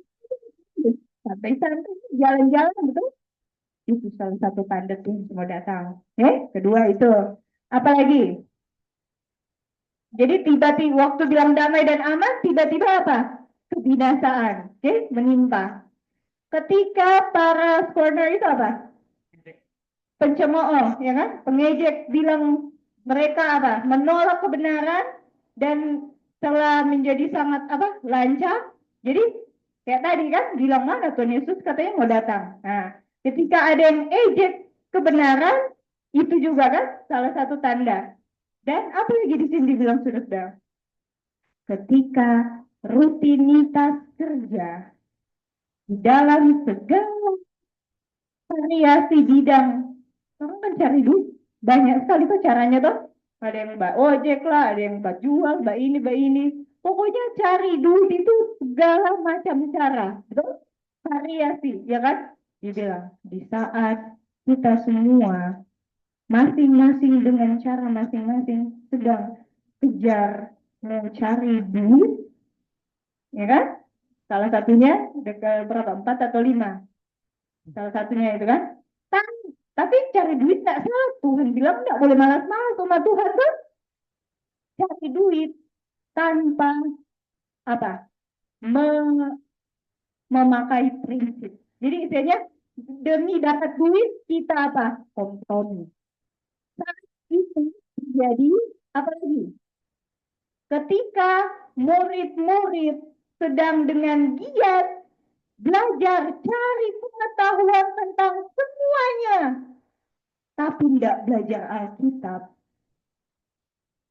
Santai-santai, jalan-jalan, betul? Itu salah satu tanda Tuhan semua datang. Kedua itu. Apa lagi? Jadi tiba-tiba waktu bilang damai dan aman, tiba-tiba apa? Kebinasaan. Menimpa. Ketika para scorner itu apa? Pencemooh, ya kan? Pengejek bilang mereka apa? Menolak kebenaran dan telah menjadi sangat apa? Lancang. Jadi kayak tadi kan bilang mana Tuhan Yesus katanya mau datang. Nah, ketika ada yang ejek kebenaran, itu juga kan salah satu tanda. Dan apa lagi di sini dibilang saudara? Ketika rutinitas kerja di dalam segala variasi bidang, orang kan cari duit banyak sekali tuh caranya tuh. Ada yang mbak ojek lah, ada yang mbak jual, mbak ini. Pokoknya cari duit itu segala macam cara, betul? Variasi, ya kan? Dibilang di saat kita semua masing-masing dengan cara masing-masing sedang kejar mencari duit, ya kan? Salah satunya dekat berapa? 4 atau 5. Salah satunya itu kan? Tapi cari duit tidak salah. Tuhan bilang tidak boleh malas-malas sama Tuhan kan? Cari duit tanpa apa? Memakai prinsip. Jadi istilahnya demi dapat duit kita apa? Kompromi. Saat itu jadi apa lagi? Ketika murid-murid sedang dengan giat belajar cari pengetahuan tentang semuanya, tapi tidak belajar Alkitab.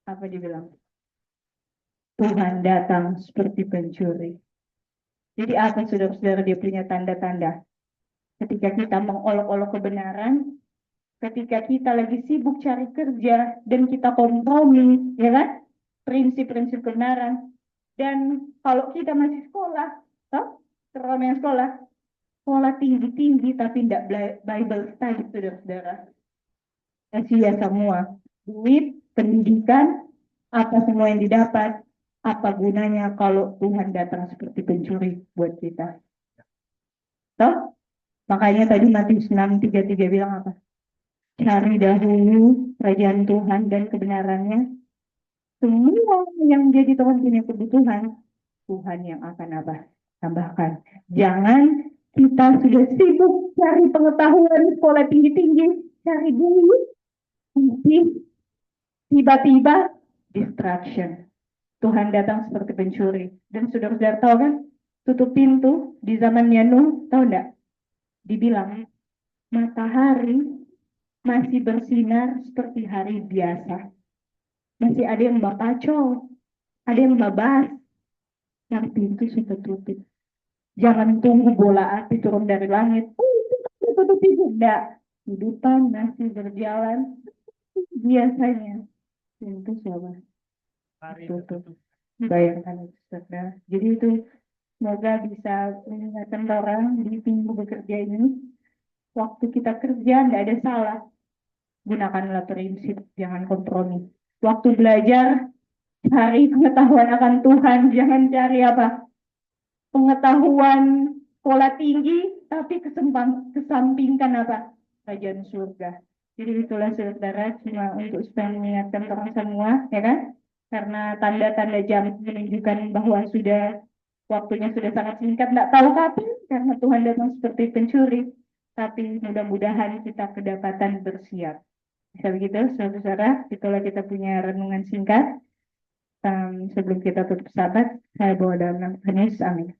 Apa dibilang? Tuhan datang seperti pencuri. Jadi apa saudara-saudara dia punya tanda-tanda? Ketika kita mengolok-olok kebenaran, ketika kita lagi sibuk cari kerja dan kita kompromi, ya kan? Prinsip-prinsip kebenaran. Dan kalau kita masih sekolah, terutama yang sekolah tinggi-tinggi tapi tidak Bible study, saudara-saudara. Sia semua. Duit, pendidikan, apa semua yang didapat, apa gunanya kalau Tuhan datang seperti pencuri buat kita. Toh? Makanya tadi Matius 6:33 bilang apa? Cari dahulu kerajaan Tuhan dan kebenarannya. Semua yang menjadi Tuhan punya kebutuhan, Tuhan yang akan apa? Tambahkan. Jangan kita sudah sibuk cari pengetahuan sekolah tinggi-tinggi, cari duit, nanti tiba-tiba distraction. Tuhan datang seperti pencuri. Dan saudara-saudara tahu kan, tutup pintu di zamannya Nuh, tahu enggak? Dibilang matahari masih bersinar seperti hari biasa. Masih ada yang bakacol, ada yang babas, yang pintu sudah tutup. Jangan tunggu bola api turun dari langit. Itu tutup pintu. Enggak. Kehidupan masih berjalan biasanya. Pintu siapa? Tutup. Bayangkan itu, saudara. Jadi itu semoga bisa mengingatkan orang di minggu bekerja ini. Waktu kita kerja tidak ada salah. Gunakanlah prinsip, jangan kompromi. Waktu belajar, cari pengetahuan akan Tuhan, jangan cari apa? Pengetahuan pola tinggi, tapi kesampingkan apa? Kerajaan surga. Jadi itulah saudara, cuma untuk supaya mengingatkan orang semua, ya kan? Karena tanda-tanda jam menunjukkan bahwa waktunya sudah sangat singkat, tidak tahu kapan, karena Tuhan datang seperti pencuri. Tapi mudah-mudahan kita kedapatan bersiap. Bisa begitu, saudara, itulah kita punya renungan singkat. Sebelum kita tutup sahabat, saya bawa dalam nama Tuhan Yesus, amin.